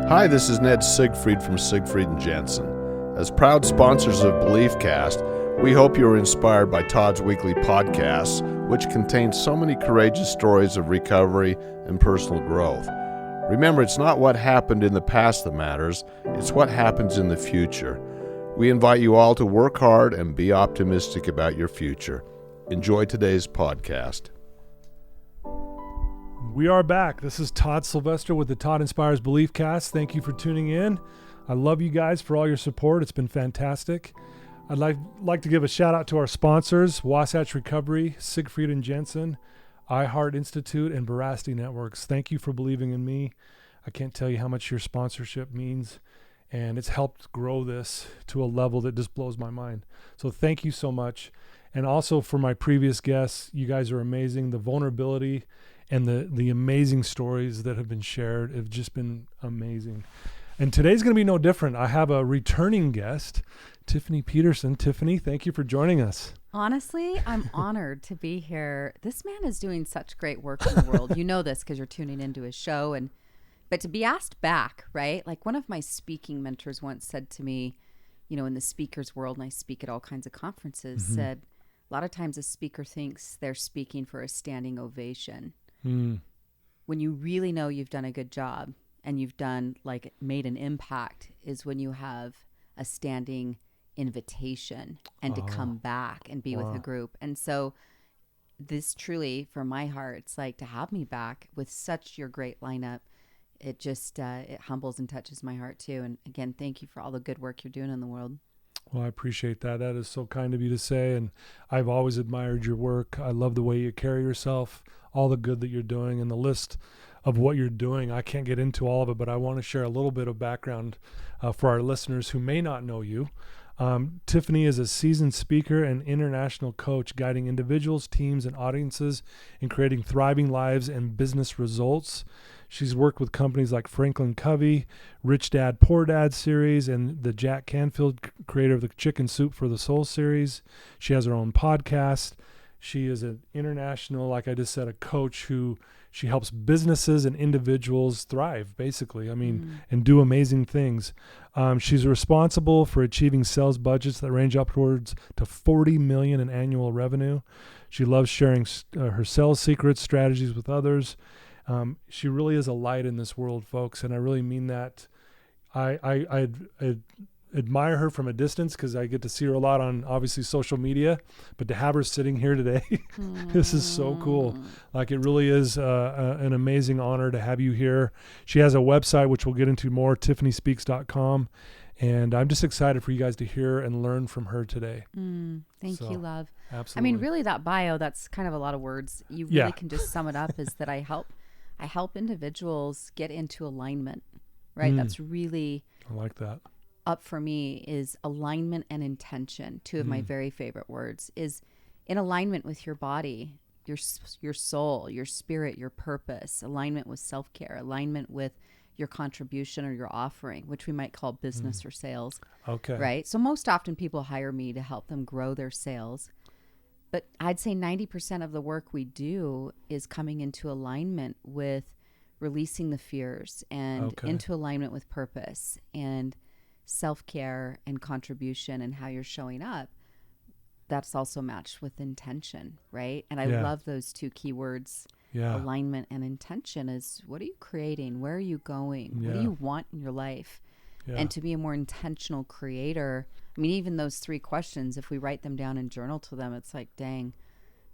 Hi, this is Ned Siegfried from Siegfried and Jensen. As proud sponsors of BeliefCast, we hope you are inspired by Todd's weekly podcasts, which contain so many courageous stories of recovery and personal growth. Remember, it's not what happened in the past that matters, it's what happens in the future. We invite you all to work hard and be optimistic about your future. Enjoy today's podcast. We are back. This is Todd Sylvester with the Todd Inspires BeliefCast. Thank you for tuning in. I love you guys for all your support. It's been fantastic. I'd like to give a shout out to our sponsors, Wasatch Recovery, Siegfried and Jensen, iHeart Institute, and Veracity Networks. Thank you for believing in me. I can't tell you how much your sponsorship means, and it's helped grow this to a level that just blows my mind. So thank you so much. And also for my previous guests, you guys are amazing. The vulnerability and the amazing stories that have been shared have just been amazing. And today's going to be no different. I have a returning guest, Tiffany Peterson. Tiffany, thank you for joining us. Honestly, I'm honored to be here. This man is doing such great work in the world. You know this because you're tuning into his show. But to be asked back, right? Like one of my speaking mentors once said to me, you know, in the speaker's world, and I speak at all kinds of conferences, said, a lot of times a speaker thinks they're speaking for a standing ovation. When you really know you've done a good job and you've made an impact is when you have a standing invitation and to come back and be with a group. And so this truly, from my heart, it's like to have me back with such your great lineup. It just, it humbles and touches my heart too. And again, thank you for all the good work you're doing in the world. Well, I appreciate that. That is so kind of you to say. And I've always admired your work. I love the way you carry yourself, all the good that you're doing, and the list of what you're doing. I can't get into all of it, but I want to share a little bit of background for our listeners who may not know you. Tiffany is a seasoned speaker and international coach guiding individuals, teams, and audiences in creating thriving lives and business results. She's worked with companies like Franklin Covey, Rich Dad, Poor Dad series, and the Jack Canfield, creator of the Chicken Soup for the Soul series. She has her own podcast. She is an international, like I just said, a coach who she helps businesses and individuals thrive, basically. And do amazing things. She's responsible for achieving sales budgets that range upwards to $40 million in annual revenue. She loves sharing her sales secrets, strategies with others. She really is a light in this world, folks, and I really mean that. I admire her from a distance because I get to see her a lot on, obviously, social media, but to have her sitting here today, this is so cool. Like, it really is an amazing honor to have you here. She has a website, which we'll get into more, tiffanyspeaks.com, and I'm just excited for you guys to hear and learn from her today. Thank you, love. Absolutely. I mean, really, that bio, that's kind of a lot of words. You really can just sum it up is that I help individuals get into alignment, right? That's really... I like that. Up for me is alignment and intention. Two of my very favorite words is in alignment with your body, your soul, your spirit, your purpose, alignment with self-care, alignment with your contribution or your offering, which we might call business or sales. Okay. Right? So most often people hire me to help them grow their sales. But I'd say 90% of the work we do is coming into alignment with releasing the fears and into alignment with purpose and self-care and contribution and how you're showing up. That's also matched with intention, right? And I love those two keywords, alignment and intention. Is what are you creating? Where are you going? What do you want in your life? And to be a more intentional creator, I mean, even those three questions, if we write them down and journal to them, it's like, dang,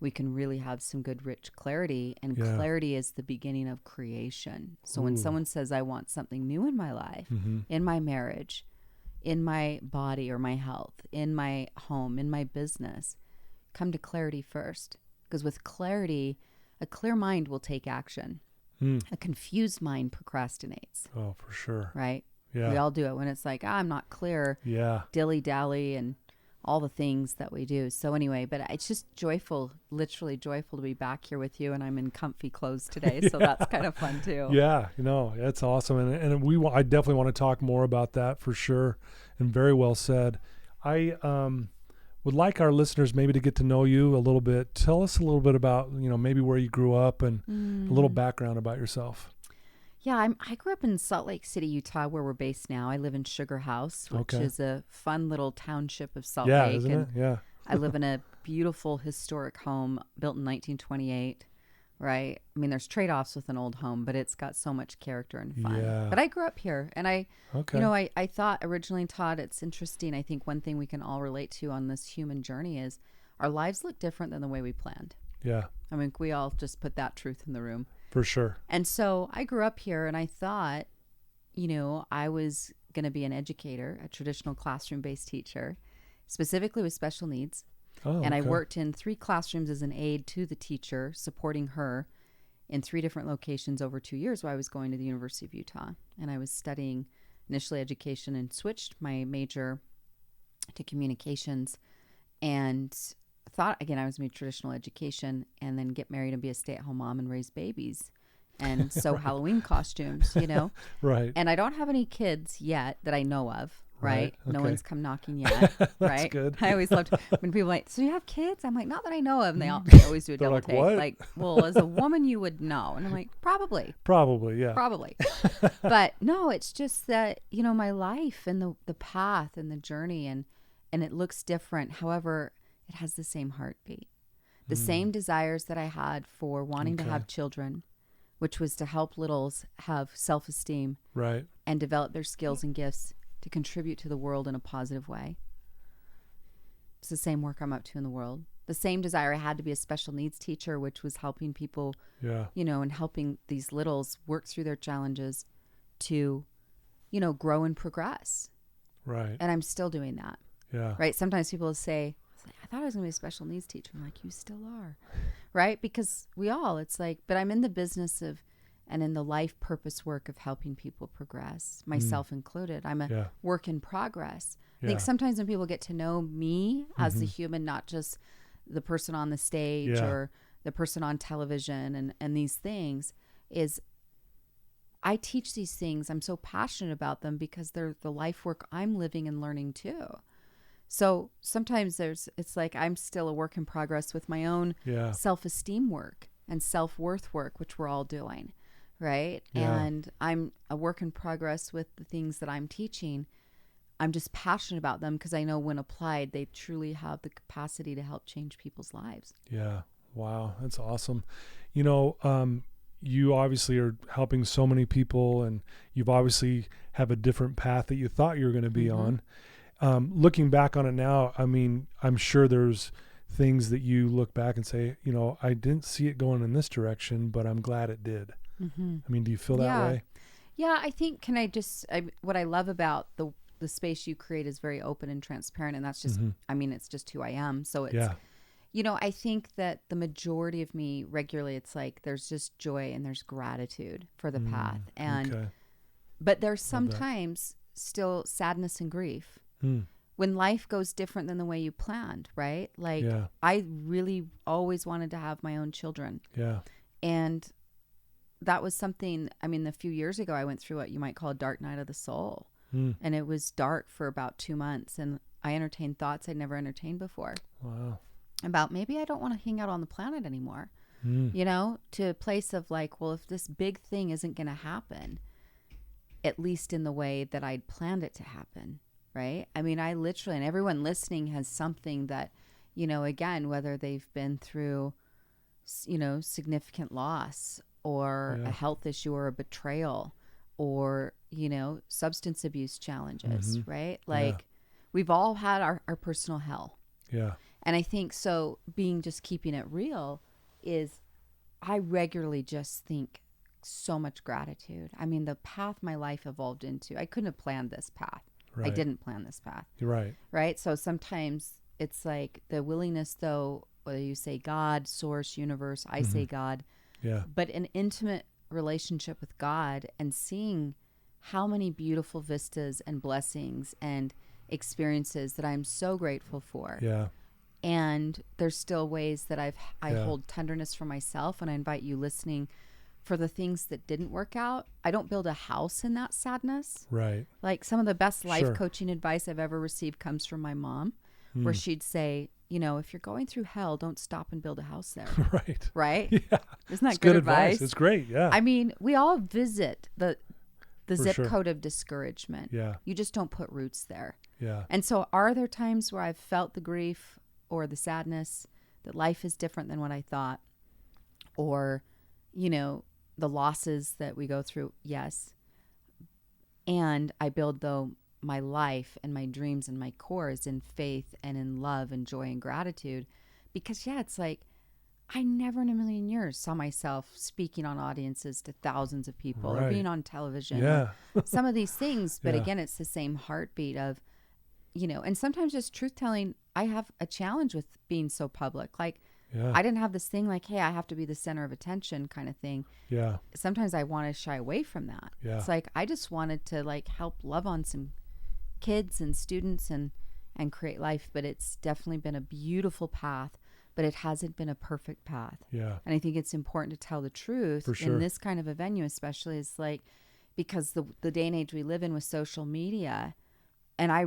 we can really have some good, rich clarity. And clarity is the beginning of creation. So when someone says, I want something new in my life, in my marriage, in my body or my health, in my home, in my business, come to clarity first. Because with clarity, a clear mind will take action. A confused mind procrastinates. Oh, for sure. Right? Yeah. We all do it when it's like, I'm not clear, dilly-dally, and all the things that we do. So anyway, but it's just joyful, literally joyful to be back here with you, and I'm in comfy clothes today, so that's kind of fun too. Yeah, that's awesome, and I definitely want to talk more about that for sure, and very well said. I would like our listeners maybe to get to know you a little bit. Tell us a little bit about, maybe where you grew up and a little background about yourself. Yeah, I grew up in Salt Lake City, Utah, where we're based now. I live in Sugar House, which Okay. is a fun little township of Salt Yeah, Lake. isn't and it? Yeah. I live in a beautiful historic home built in 1928, right? I mean, there's trade-offs with an old home, but it's got so much character and fun. Yeah. But I grew up here, and Okay. I thought originally, Todd, it's interesting. I think one thing we can all relate to on this human journey is our lives look different than the way we planned. Yeah, I mean, we all just put that truth in the room. for sure. And so I grew up here, and I thought, I was going to be an educator, a traditional classroom-based teacher, specifically with special needs. Oh, And I okay. worked in 3 classrooms as an aide to the teacher, supporting her in 3 different locations over 2 years while I was going to the University of Utah. And I was studying initially education and switched my major to communications, and thought, again, I was going to be traditional education and then get married and be a stay-at-home mom and raise babies and sew Halloween costumes, Right. And I don't have any kids yet that I know of, right? No Okay. one's come knocking yet, That's right? good. I always loved when people are like, so you have kids? I'm like, not that I know of. And they always do a They're double like, take. "What?" Like, well, as a woman, you would know. And I'm like, probably. Yeah. Probably. But no, it's just that, my life and the path and the journey and it looks different. However, it has the same heartbeat. The same desires that I had for wanting to have children, which was to help littles have self-esteem Right. and develop their skills and gifts to contribute to the world in a positive way. It's the same work I'm up to in the world. The same desire I had to be a special needs teacher, which was helping people, Yeah. and helping these littles work through their challenges to, grow and progress. Right. And I'm still doing that, Yeah. right? Sometimes people will say, I thought I was going to be a special needs teacher. I'm like, you still are, right? Because it's like, but I'm in the business of, and in the life purpose work of helping people progress, myself included. I'm a work in progress. I think sometimes when people get to know me as the human, not just the person on the stage or the person on television and these things, is I teach these things. I'm so passionate about them because they're the life work I'm living and learning too. So sometimes it's like I'm still a work in progress with my own self-esteem work and self-worth work, which we're all doing, right? Yeah. And I'm a work in progress with the things that I'm teaching. I'm just passionate about them because I know when applied, they truly have the capacity to help change people's lives. Yeah. Wow. That's awesome. You obviously are helping so many people, and you've obviously have a different path that you thought you were going to be on. Looking back on it now, I mean, I'm sure there's things that you look back and say, I didn't see it going in this direction, but I'm glad it did. I mean, do you feel that way? Yeah, I think, what I love about the space you create is very open and transparent, and that's just, it's just who I am. So it's, I think that the majority of me regularly, it's like, there's just joy and there's gratitude for the path. And, but there's sometimes still sadness and grief. When life goes different than the way you planned, right? Like I really always wanted to have my own children. Yeah. And that was something, a few years ago, I went through what you might call a dark night of the soul. And it was dark for about 2 months. And I entertained thoughts I'd never entertained before. Wow. About maybe I don't want to hang out on the planet anymore, to a place of like, well, if this big thing isn't going to happen, at least in the way that I'd planned it to happen. Right. I literally, and everyone listening has something that, again, whether they've been through, significant loss or a health issue or a betrayal or, substance abuse challenges, right? Like we've all had our personal hell. Yeah. And I think so keeping it real is I regularly just think so much gratitude. The path my life evolved into, I couldn't have planned this path. Right. I didn't plan this path. You're right. Right. So sometimes it's like the willingness, though, whether you say God, source, universe, I say God. Yeah. But an intimate relationship with God and seeing how many beautiful vistas and blessings and experiences that I'm so grateful for. Yeah. And there's still ways that I hold tenderness for myself. And I invite you listening for the things that didn't work out. I don't build a house in that sadness. Right. Like some of the best life coaching advice I've ever received comes from my mom, where she'd say, you know, if you're going through hell, don't stop and build a house there. Right. Right? Yeah. Isn't that It's good advice? It's great. Yeah. I mean, we all visit the For zip sure. code of discouragement. Yeah. You just don't put roots there. Yeah. And so are there times where I've felt the grief or the sadness that life is different than what I thought? Or, you know, the losses that we go through? Yes. And I build, though, my life and my dreams and my core is in faith and in love and joy and gratitude. Because, yeah, it's like I never in a million years saw myself speaking on audiences to thousands of people or Right. being on television. Yeah. Or some of these things. But Yeah. again, it's the same heartbeat of, you know, and sometimes just truth telling, I have a challenge with being so public. Like, Yeah. I didn't have this thing like, hey, I have to be the center of attention kind of thing. Yeah. Sometimes I want to shy away from that. Yeah. It's like, I just wanted to like help love on some kids and students and create life. But it's definitely been a beautiful path, but it hasn't been a perfect path. Yeah. And I think it's important to tell the truth For sure. in this kind of a venue, especially is like, because the day and age we live in with social media, and I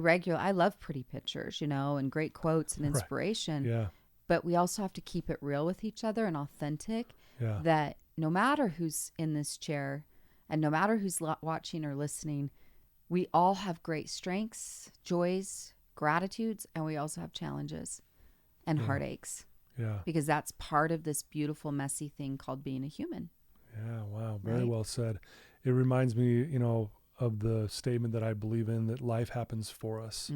love pretty pictures, you know, and great quotes and Right. inspiration, Yeah. but we also have to keep it real with each other and authentic. Yeah. That no matter who's in this chair and no matter who's watching or listening, we all have great strengths, joys, gratitudes, and we also have challenges and Yeah. heartaches, Yeah. because that's part of this beautiful, messy thing called being a human. Yeah. Wow. Very Right. well said. It reminds me, you know, of the statement that I believe in, that life happens for us.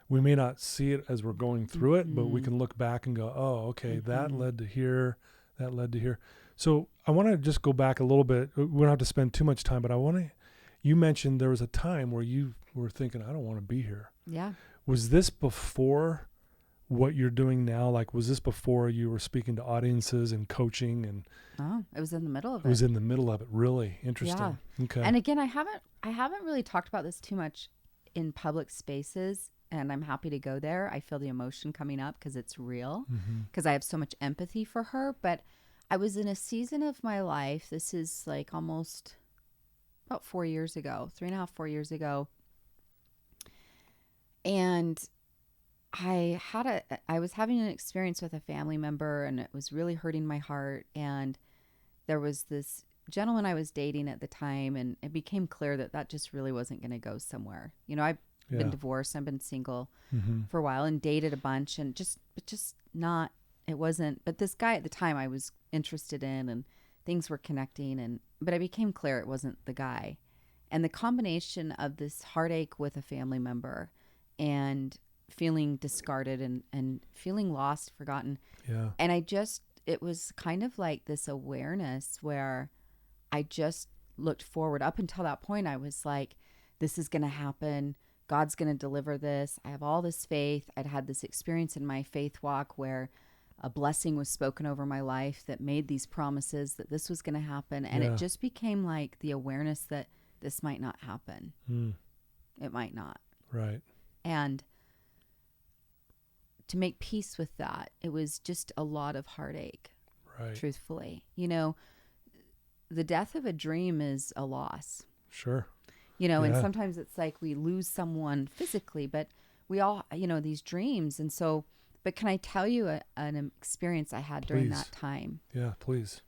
We may not see it as we're going through it, but we can look back and go, oh, okay, that led to here, that led to here. So I want to just go back a little bit. We don't have to spend too much time, but you mentioned there was a time where you were thinking, I don't want to be here. Yeah. Was this before what you're doing now? Like, was this before you were speaking to audiences and coaching, and Oh, it was in the middle of it was in the middle of it? Really interesting. Yeah. Okay. And again, I haven't really talked about this too much in public spaces, and I'm happy to go there. I feel the emotion coming up because it's real, because I have so much empathy for her. But I was in a season of my life. This is like almost about 4 years ago, 3.5, 4 years ago. And I was having an experience with a family member, and it was really hurting my heart. And there was this gentleman I was dating at the time, and it became clear that just really wasn't going to go somewhere. You know, I've been divorced, I've been single for a while and dated a bunch, and just not, it wasn't, but this guy at the time I was interested in, and things were connecting, but it became clear it wasn't the guy. And the combination of this heartache with a family member and feeling discarded and feeling lost, forgotten. Yeah. And it was kind of like this awareness where I just looked forward. Up until that point, I was like, this is going to happen. God's going to deliver this. I have all this faith. I'd had this experience in my faith walk where a blessing was spoken over my life that made these promises that this was going to happen. And it just became like the awareness that this might not happen. It might not. Right. And to make peace with that, it was just a lot of heartache, Right. truthfully. You know, the death of a dream is a loss. Sure. You know, and Yeah. sometimes it's like we lose someone physically, but we all, you know, these dreams. And so, but can I tell you an experience I had during Please. that time Yeah, please.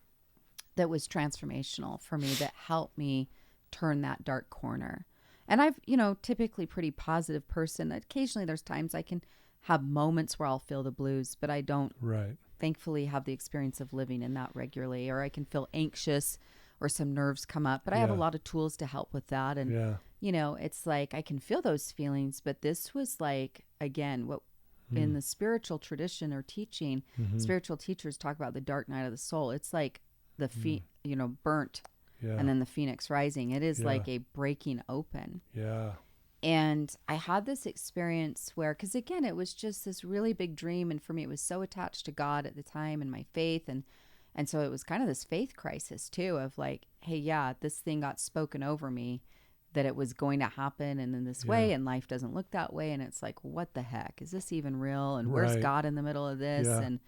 that was transformational for me, that helped me turn that dark corner? And I've, you know, typically pretty positive person. Occasionally there's times I can have moments where I'll feel the blues, but I don't Right. thankfully have the experience of living in that regularly, or I can feel anxious or some nerves come up, but I have a lot of tools to help with that. And, you know, it's like, I can feel those feelings, but this was like, again, what in the spiritual tradition or teaching, spiritual teachers talk about the dark night of the soul. It's like the you know, burnt and then the phoenix rising. It is like a breaking open. Yeah. And I had this experience where, because again, it was just this really big dream. And for me, it was so attached to God at the time and my faith. And so it was kind of this faith crisis too, of like, hey, yeah, this thing got spoken over me that it was going to happen and in this way, and life doesn't look that way. And it's like, what the heck? Is this even real? And where's God in the middle of this? Yeah. And,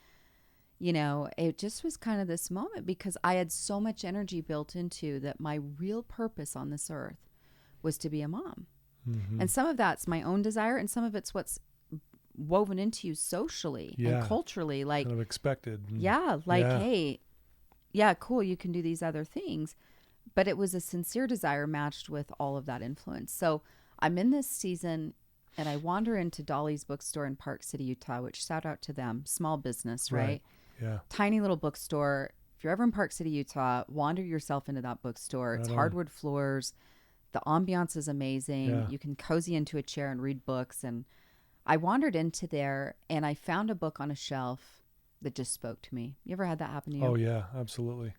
you know, it just was kind of this moment because I had so much energy built into that my real purpose on this earth was to be a mom. And some of that's my own desire, and some of it's woven into you socially and culturally, like kind of expected. Hey, yeah, cool, you can do these other things. But it was a sincere desire matched with all of that influence. So I'm in this season and I wander into Dolly's bookstore in Park City, Utah, which shout out to them, small business, right? Yeah. Tiny little bookstore. If you're ever in Park City, Utah, wander yourself into that bookstore. It's hardwood floors. The ambiance is amazing. Yeah. You can cozy into a chair and read books. And I wandered into there and I found a book on a shelf that just spoke to me. You ever had that happen to you? Oh, yeah, absolutely.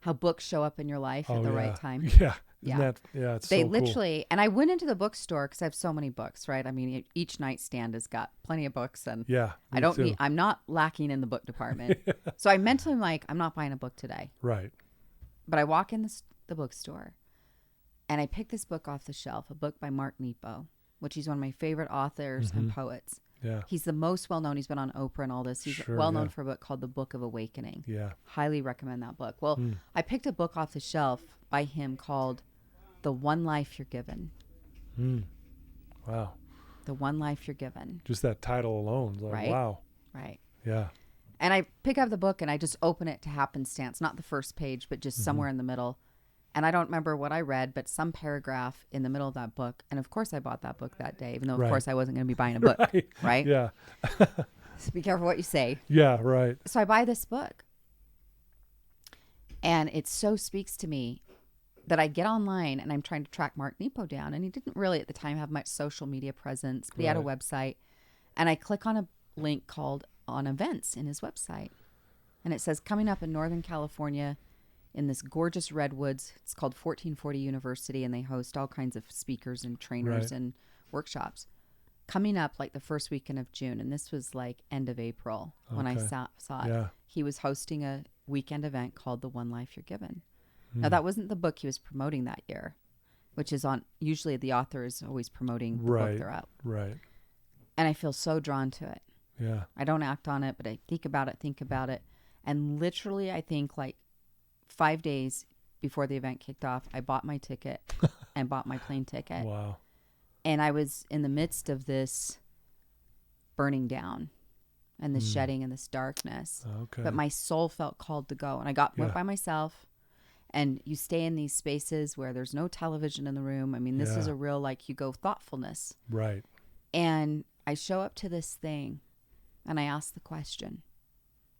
How books show up in your life at the right time. Yeah. It's They so literally, and I went into the bookstore because I have so many books, right? I mean, each nightstand has got plenty of books, and I'm not lacking in the book department. So I mentally am like, I'm not buying a book today. Right. But I walk in the bookstore and I pick this book off the shelf, a book by Mark Nepo, which he's one of my favorite authors and poets. Yeah. He's the most well-known. He's been on Oprah and all this. He's well-known for a book called The Book of Awakening. Yeah. Highly recommend that book. Well, I picked a book off the shelf by him called The One Life You're Given. Wow. The One Life You're Given. Just that title alone. Like, right. Wow. Right. Yeah. And I pick up the book and I just open it to happenstance, not the first page, but just somewhere in the middle. And I don't remember what I read, but some paragraph in the middle of that book. And of course I bought that book that day, even though of course I wasn't going to be buying a book. Right? Yeah. So be careful what you say. Yeah, right. So I buy this book. And it so speaks to me that I get online and I'm trying to track Mark Nepo down. And he didn't really at the time have much social media presence, but he had a website. And I click on a link called on events in his website. And it says coming up in Northern California in this gorgeous redwoods. It's called 1440 University, and they host all kinds of speakers and trainers and workshops. Coming up like the first weekend of June, and this was like end of April when I saw it. Yeah. He was hosting a weekend event called The One Life You're Given. Now, that wasn't the book he was promoting that year, which is on, usually the author is always promoting the book they're out. Right. And I feel so drawn to it. Yeah. I don't act on it, but I think about it. And literally, I think like 5 days before the event kicked off, I bought my ticket and bought my plane ticket. Wow. And I was in the midst of this burning down and the shedding and this darkness. Okay. But my soul felt called to go. And I went by myself. And you stay in these spaces where there's no television in the room. I mean, this is a real, like, you go thoughtfulness. Right. And I show up to this thing and I ask the question.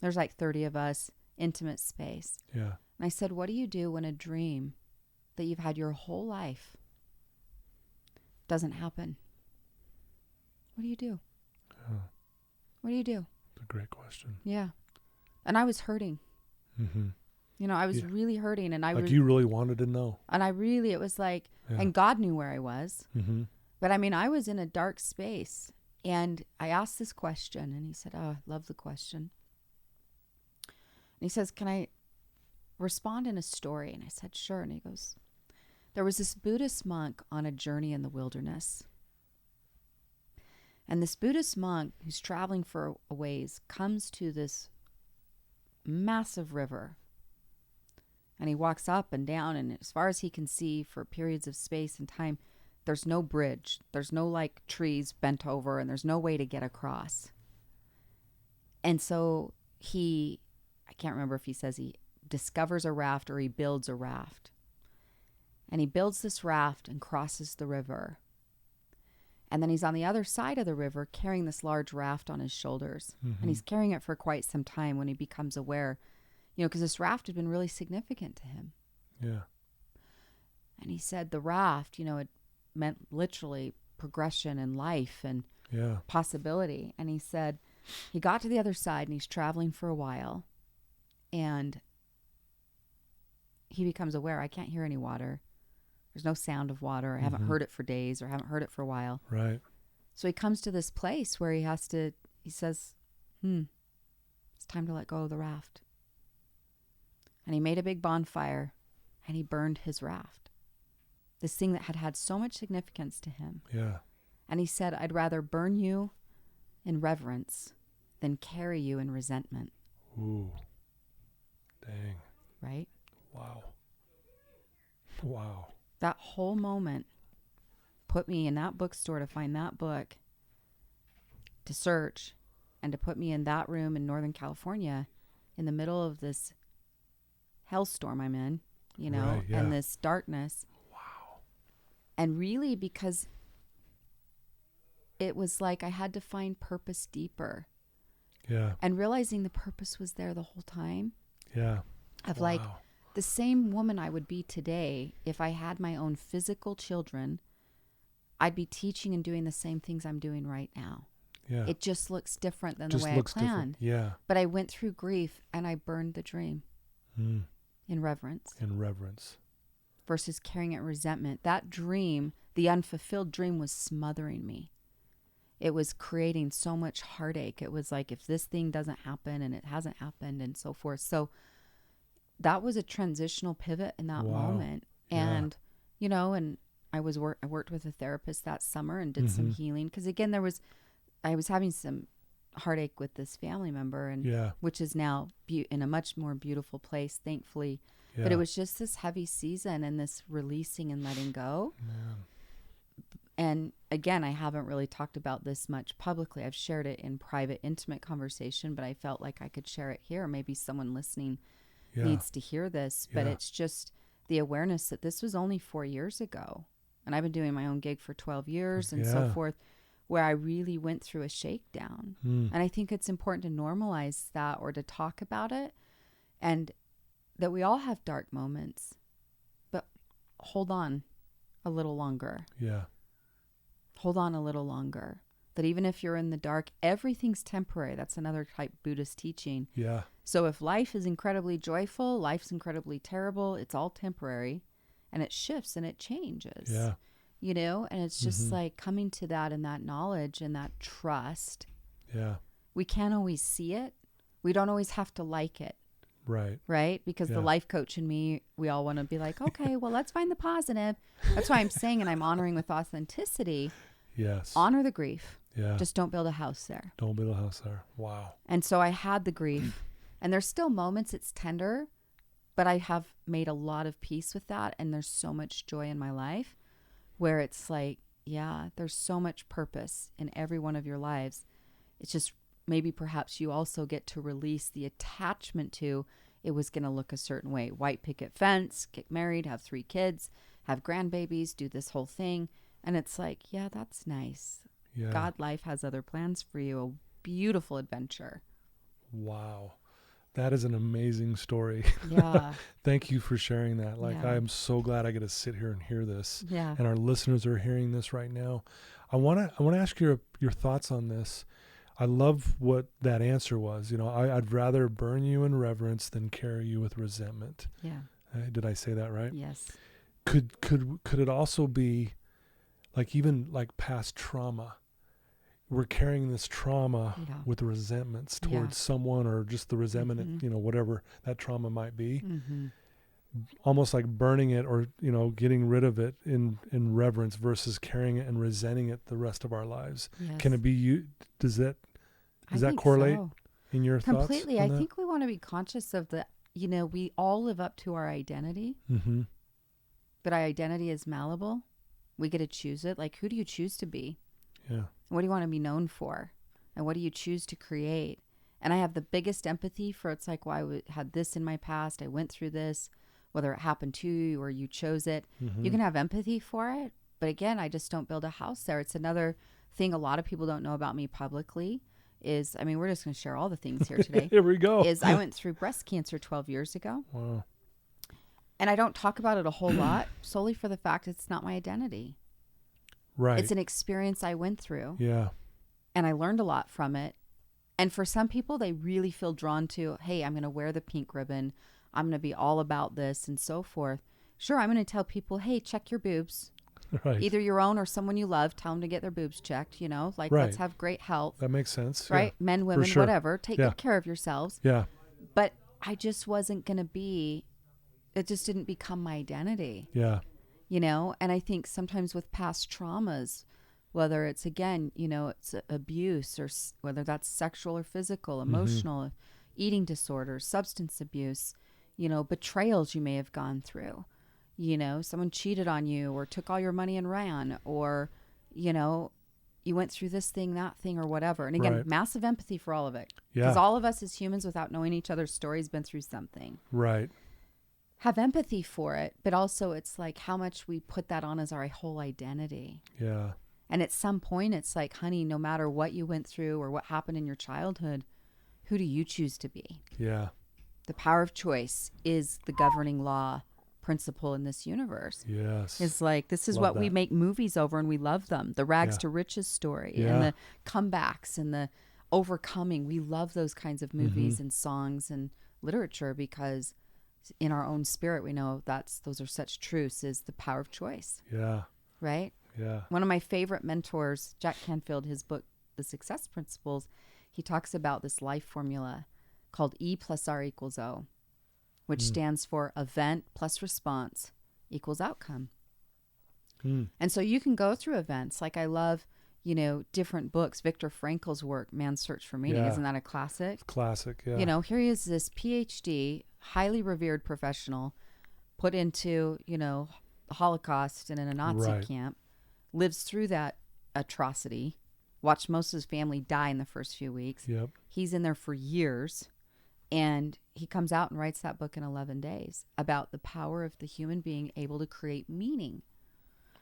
There's like 30 of us, intimate space. Yeah. And I said, what do you do when a dream that you've had your whole life doesn't happen? What do you do? What do you do? It's a great question. Yeah. And I was hurting. Mm-hmm. You know, I was really hurting, and you really wanted to know. And it was like, and God knew where I was. Mm-hmm. But I mean, I was in a dark space, and I asked this question, and he said, oh, I love the question. And he says, can I respond in a story? And I said, sure. And he goes, there was this Buddhist monk on a journey in the wilderness. And this Buddhist monk who's traveling for a ways comes to this massive river. And he walks up and down, and as far as he can see for periods of space and time, there's no bridge. There's no like trees bent over, and there's no way to get across. And so I can't remember if he says he discovers a raft or he builds a raft. And he builds this raft and crosses the river. And then he's on the other side of the river carrying this large raft on his shoulders. Mm-hmm. And he's carrying it for quite some time when he becomes aware, because this raft had been really significant to him. Yeah. And he said the raft, it meant literally progression in life and possibility. And he said he got to the other side and he's traveling for a while. And he becomes aware, I can't hear any water. There's no sound of water. I haven't heard it for days or haven't heard it for a while. Right. So he comes to this place where he says, it's time to let go of the raft. And he made a big bonfire and he burned his raft. This thing that had had so much significance to him. Yeah. And he said, I'd rather burn you in reverence than carry you in resentment. Ooh. Dang. Right? Wow. Wow. That whole moment put me in that bookstore to find that book, to search and to put me in that room in Northern California in the middle of this hellstorm I'm in, you know, Right, yeah. and this darkness. Wow. And really, because it was like I had to find purpose deeper. Yeah. And realizing the purpose was there the whole time. Yeah. Of Wow. like the same woman I would be today if I had my own physical children, I'd be teaching and doing the same things I'm doing right now. Yeah. It just looks different than just the way looks I planned. different. Yeah. But I went through grief and I burned the dream Mm. in reverence In reverence. versus carrying it in resentment. That dream, the unfulfilled dream, was smothering me. It was creating so much heartache. It was like, if this thing doesn't happen and it hasn't happened and so forth. So that was a transitional pivot in that Wow. moment. Yeah. And, you know, and I worked with a therapist that summer and did some healing. Because again, I was having some heartache with this family member, and Yeah. which is now in a much more beautiful place, thankfully. Yeah. But it was just this heavy season and this releasing and letting go. Man. And again, I haven't really talked about this much publicly. I've shared it in private, intimate conversation, but I felt like I could share it here. Maybe someone listening Yeah. needs to hear this, but Yeah. it's just the awareness that this was only 4 years ago. And I've been doing my own gig for 12 years and so Yeah. forth, where I really went through a shakedown. Mm. And I think it's important to normalize that or to talk about it, and that we all have dark moments, but hold on a little longer. Yeah. Hold on a little longer. That even if you're in the dark, everything's temporary. That's another type Buddhist teaching. Yeah. So if life is incredibly joyful, life's incredibly terrible, it's all temporary, and it shifts and it changes. Yeah. You know, and it's just like coming to that and that knowledge and that trust. Yeah. We can't always see it. We don't always have to like it, Right. right? Because Yeah. the life coach and me, we all want to be like, okay, well, let's find the positive. That's why I'm saying, and I'm honoring with authenticity, Yes. honor the grief. Yeah. Just don't build a house there. Don't build a house there. Wow. And so I had the grief, and there's still moments it's tender, but I have made a lot of peace with that. And there's so much joy in my life where it's like, yeah, there's so much purpose in every one of your lives. It's just maybe perhaps you also get to release the attachment to it was going to look a certain way. White picket fence, get married, have 3 kids, have grandbabies, do this whole thing. And it's like, yeah, that's nice. Yeah. God, life has other plans for you. A beautiful adventure. Wow. That is an amazing story. Yeah. Thank you for sharing that. Like, Yeah. I am so glad I get to sit here and hear this. Yeah. And our listeners are hearing this right now. I want to ask your thoughts on this. I love what that answer was. You know, I'd rather burn you in reverence than carry you with resentment. Yeah. Did I say that right? Yes. Could it also be like, even like past trauma? We're carrying this trauma Yeah. with resentments Yeah. towards someone, or just the resentment, Mhm. whatever that trauma might be. Mm-hmm. Almost like burning it, or getting rid of it in reverence versus carrying it and resenting it the rest of our lives. Yes. Can it be you? Does that I that think correlate so. in your thoughts? Completely. I think we want to be conscious of the, we all live up to our identity, Mm-hmm. but our identity is malleable. We get to choose it. Like, who do you choose to be? Yeah. What do you want to be known for? And what do you choose to create? And I have the biggest empathy for, it's like, well, I had this in my past. I went through this, whether it happened to you or you chose it. Mm-hmm. You can have empathy for it. But again, I just don't build a house there. It's another thing a lot of people don't know about me publicly is, I mean, we're just going to share all the things here today. Here we go. Is I went through breast cancer 12 years ago. Wow. And I don't talk about it a whole lot solely for the fact it's not my identity. Right. It's an experience I went through. Yeah. And I learned a lot from it. And for some people, they really feel drawn to, hey, I'm going to wear the pink ribbon. I'm going to be all about this and so forth. Sure, I'm going to tell people, hey, check your boobs. Right. Either your own or someone you love. Tell them to get their boobs checked, like, Right. let's have great health. That makes sense. Right? Men, women, sure. whatever. Take Yeah. good care of yourselves. Yeah. But I just wasn't going to be, it just didn't become my identity. Yeah. And I think sometimes with past traumas, whether it's, again, it's abuse, or whether that's sexual or physical, emotional, eating disorders, substance abuse, betrayals you may have gone through, someone cheated on you or took all your money and ran, or, you went through this thing, that thing, or whatever. And again, Right. massive empathy for all of it. Yeah. Because all of us as humans, without knowing each other's stories, been through something. Right. Have empathy for it, but also it's like how much we put that on as our whole identity. Yeah. And at some point, it's like, honey, no matter what you went through or what happened in your childhood, who do you choose to be? Yeah. The power of choice is the governing law principle in this universe. Yes. It's like, this is Love what we that. make movies over, and we love them. The rags Yeah. to riches story Yeah. and the comebacks and the overcoming. We love those kinds of movies Mm-hmm. and songs and literature because in our own spirit, we know those are such truths, is the power of choice, Yeah. right? Yeah. One of my favorite mentors, Jack Canfield, his book, The Success Principles, he talks about this life formula called E plus R equals O, which stands for event plus response equals outcome. And so you can go through events. Like I love, different books. Viktor Frankl's work, Man's Search for Meaning. Yeah. Isn't that a classic? Classic. Yeah. Here he is, this PhD, highly revered professional, put into, the Holocaust and in a Nazi Right. camp, lives through that atrocity, watched most of his family die in the first few weeks. Yep. He's in there for years. And he comes out and writes that book in 11 days about the power of the human being able to create meaning,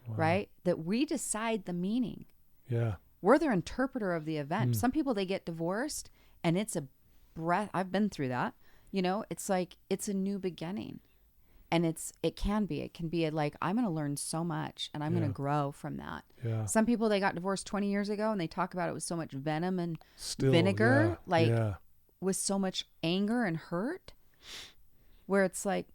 right? That we decide the meaning. Yeah. We're the interpreter of the event. Some people, they get divorced and it's a breath. I've been through that. It's like, it's a new beginning. And it can be like, I'm going to learn so much and I'm going to grow from that. Yeah. Some people, they got divorced 20 years ago and they talk about it with so much venom and Still. vinegar, Yeah. with so much anger and hurt, where it's like,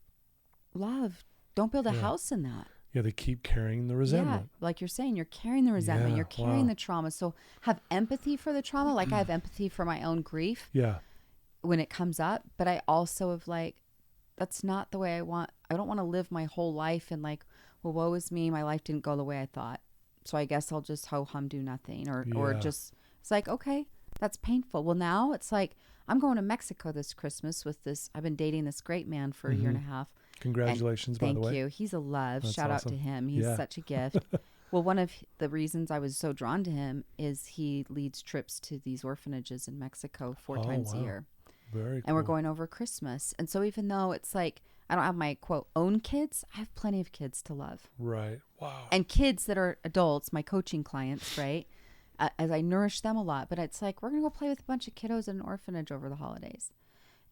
love, don't build a house in that. Yeah. They keep carrying the resentment. Yeah, like you're saying, you're carrying the resentment, Yeah, you're carrying wow. the trauma. So have empathy for the trauma, like I have empathy for my own grief Yeah. when it comes up, but I also have like, that's not the way I don't want to live my whole life and like, well, woe is me, my life didn't go the way I thought, so I guess I'll just ho-hum do nothing, or Yeah. just, it's like, okay, that's painful. Well, now it's like, I'm going to Mexico this Christmas with this, I've been dating this great man for a year and a half. Congratulations, by the way. Thank you. He's a love. That's Shout out awesome. to him. He's Yeah. such a gift. Well, one of the reasons I was so drawn to him is he leads trips to these orphanages in Mexico 4 times a wow. year. Very cool. And we're going over Christmas. And so even though it's like, I don't have my quote own kids, I have plenty of kids to love. Right. Wow. And kids that are adults, my coaching clients, right? As I nourish them a lot. But it's like, we're going to go play with a bunch of kiddos in an orphanage over the holidays.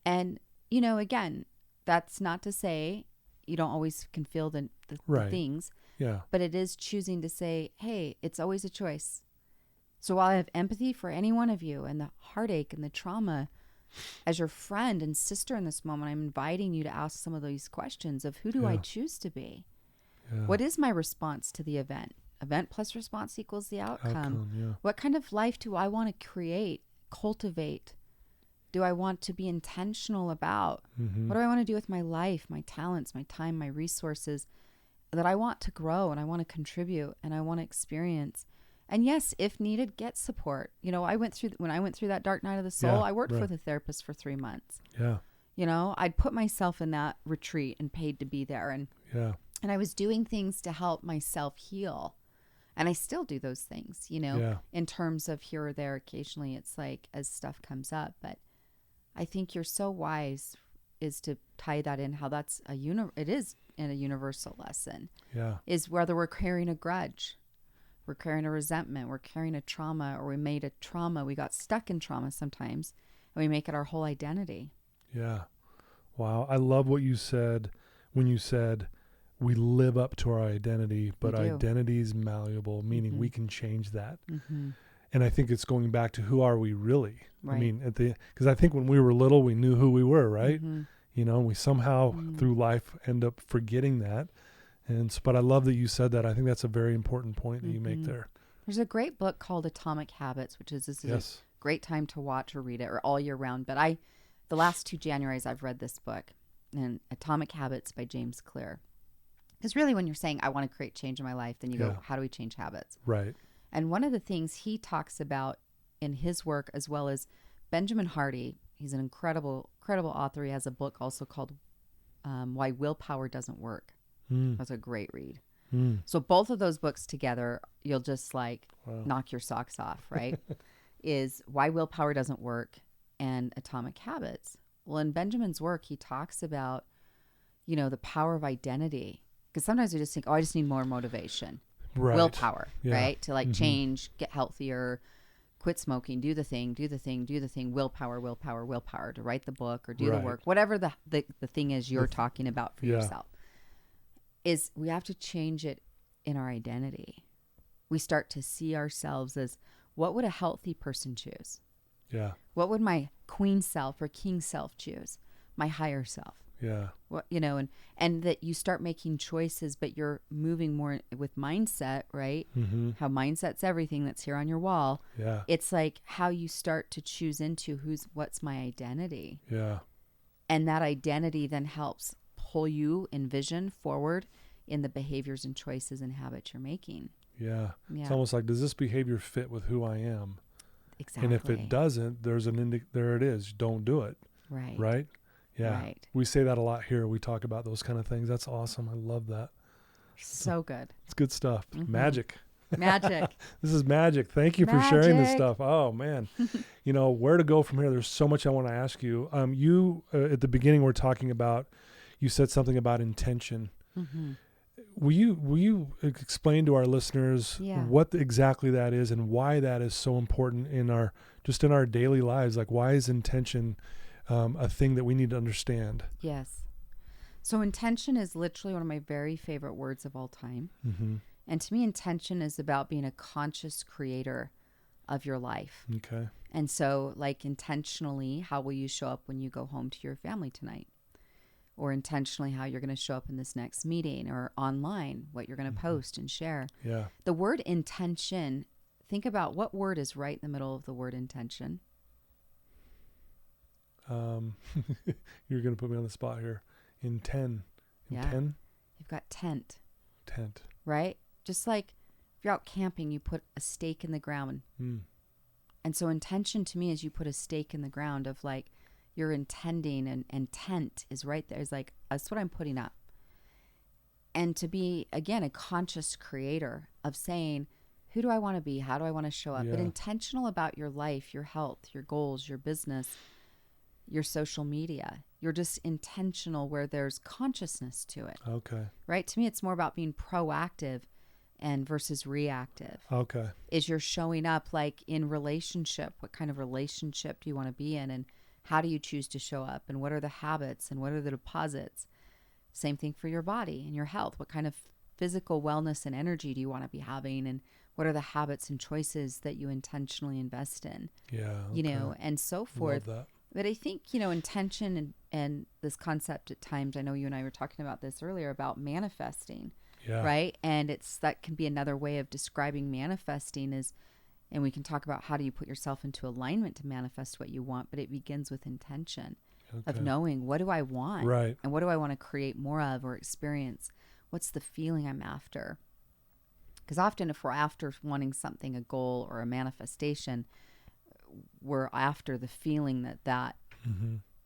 And, again, that's not to say you don't always can feel the Right. things. Yeah. But it is choosing to say, hey, it's always a choice. So while I have empathy for any one of you and the heartache and the trauma, as your friend and sister in this moment, I'm inviting you to ask some of these questions of who do I Yeah. choose to be? Yeah. What is my response to the event? Event plus response equals the outcome. Yeah. What kind of life do I want to create, cultivate? Do I want to be intentional about? What do I want to do with my life, my talents, my time, my resources that I want to grow and I want to contribute and I want to experience? And yes, if needed, get support. When I went through that dark night of the soul, Yeah, I worked right. with a therapist for 3 months. Yeah. I'd put myself in that retreat and paid to be there. And Yeah. I was doing things to help myself heal. And I still do those things, Yeah. in terms of here or there. Occasionally it's like as stuff comes up, but I think you're so wise is to tie that in, how that's it is in a universal lesson, Yeah. is whether we're carrying a grudge, we're carrying a resentment, we're carrying a trauma, or we made a trauma, we got stuck in trauma sometimes, and we make it our whole identity. Yeah. Wow. I love what you said when you said we live up to our identity, but do. identity is malleable, meaning we can change that. Mm-hmm. And I think it's going back to who are we really? Right. I mean, because I think when we were little, we knew who we were, right? Mm-hmm. And we somehow through life end up forgetting that. But I love that you said that. I think that's a very important point that you make there. There's a great book called Atomic Habits, which is this is Yes. a great time to watch or read it, or all year round. But the last 2 Januaries I've read this book, and Atomic Habits by James Clear. Because really when you're saying, I want to create change in my life, then you go, how do we change habits? Right. And one of the things he talks about in his work, as well as Benjamin Hardy, he's an incredible author. He has a book also called Why Willpower Doesn't Work. That's a great read. So both of those books together, you'll just like Wow. knock your socks off, right? Is Why Willpower Doesn't Work and Atomic Habits. Well, in Benjamin's work, he talks about, the power of identity. Because sometimes we just think, I just need more motivation. Right. Willpower, Yeah. right? To like change, get healthier, quit smoking, do the thing, willpower, to write the book or do the Right. work, whatever the thing is you're talking about for Yeah. yourself. Is we have to change it in our identity. We start to see ourselves as, what would a healthy person choose? Yeah. What would my queen self or king self choose? My higher self. Yeah. What, and that you start making choices, but you're moving more with mindset, right? Mm-hmm. How mindset's everything that's here on your wall. Yeah. It's like how you start to choose into what's my identity. Yeah. And that identity then helps pull you in vision forward in the behaviors and choices and habits you're making. Yeah. Yeah. It's almost like, does this behavior fit with who I am? Exactly. And if it doesn't, there's there it is. Don't do it. Right. Right? Yeah. Right. We say that a lot here. We talk about those kind of things. That's awesome. I love that. So good. It's good stuff. Magic. Magic. This is magic. Thank you for sharing this Magic. stuff. Oh man. Where to go from here? There's so much I want to ask you. You at the beginning we're talking about, you said something about intention. Mm-hmm. Will you explain to our listeners what exactly that is and why that is so important in our daily lives? Like, why is intention a thing that we need to understand? Yes. So intention is literally one of my very favorite words of all time. Mm-hmm. And to me, intention is about being a conscious creator of your life. Okay. And so, like, intentionally, how will you show up when you go home to your family tonight? Or intentionally, how you're going to show up in this next meeting, or online, what you're going to post and share. Yeah. The word intention, think about what word is right in the middle of the word intention. You're going to put me on the spot here. Inten. You've got tent. Tent. Right? Just like if you're out camping, you put a stake in the ground. And so intention to me is you put a stake in the ground of like, you're intending, and tent is right there. It's like, that's what I'm putting up. And to be, again, a conscious creator of saying, who do I want to be? How do I want to show up? Yeah. But intentional about your life, your health, your goals, your business, your social media. You're just intentional where there's consciousness to it. Okay. Right? To me, it's more about being proactive and versus reactive. Okay. Is you're showing up like in relationship. What kind of relationship do you want to be in? And how do you choose to show up? And what are the habits? And what are the deposits? Same thing for your body and your health. What kind of physical wellness and energy do you want to be having? And what are the habits and choices that you intentionally invest in? Yeah. Okay. And so forth. Love that. But I think, intention and this concept at times, I know you and I were talking about this earlier about manifesting, Yeah. right? And that can be another way of describing manifesting is, and we can talk about how do you put yourself into alignment to manifest what you want, but it begins with intention of knowing, what do I want? Right. And what do I want to create more of or experience? What's the feeling I'm after? Because often if we're after wanting something, a goal or a manifestation, we're after the feeling that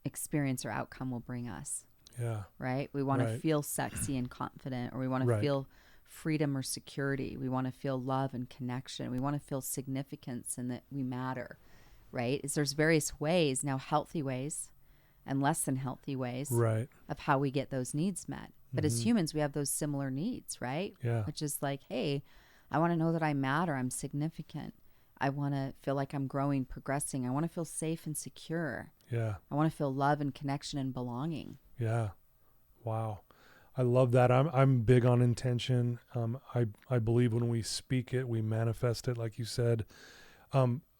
experience or outcome will bring us. Yeah. Right? We want to Right. feel sexy and confident, or we want to Right. feel freedom or security. We want to feel love and connection. We want to feel significance and that we matter. Right? There's various ways, now healthy ways and less than healthy ways Right. of how we get those needs met. But as humans, we have those similar needs, right? Yeah. Which is like, hey, I want to know that I matter. I'm significant. I want to feel like I'm growing, progressing. I want to feel safe and secure. Yeah. I want to feel love and connection and belonging. Yeah. Wow. I love that. I'm big on intention. I believe when we speak it, we manifest it, like you said.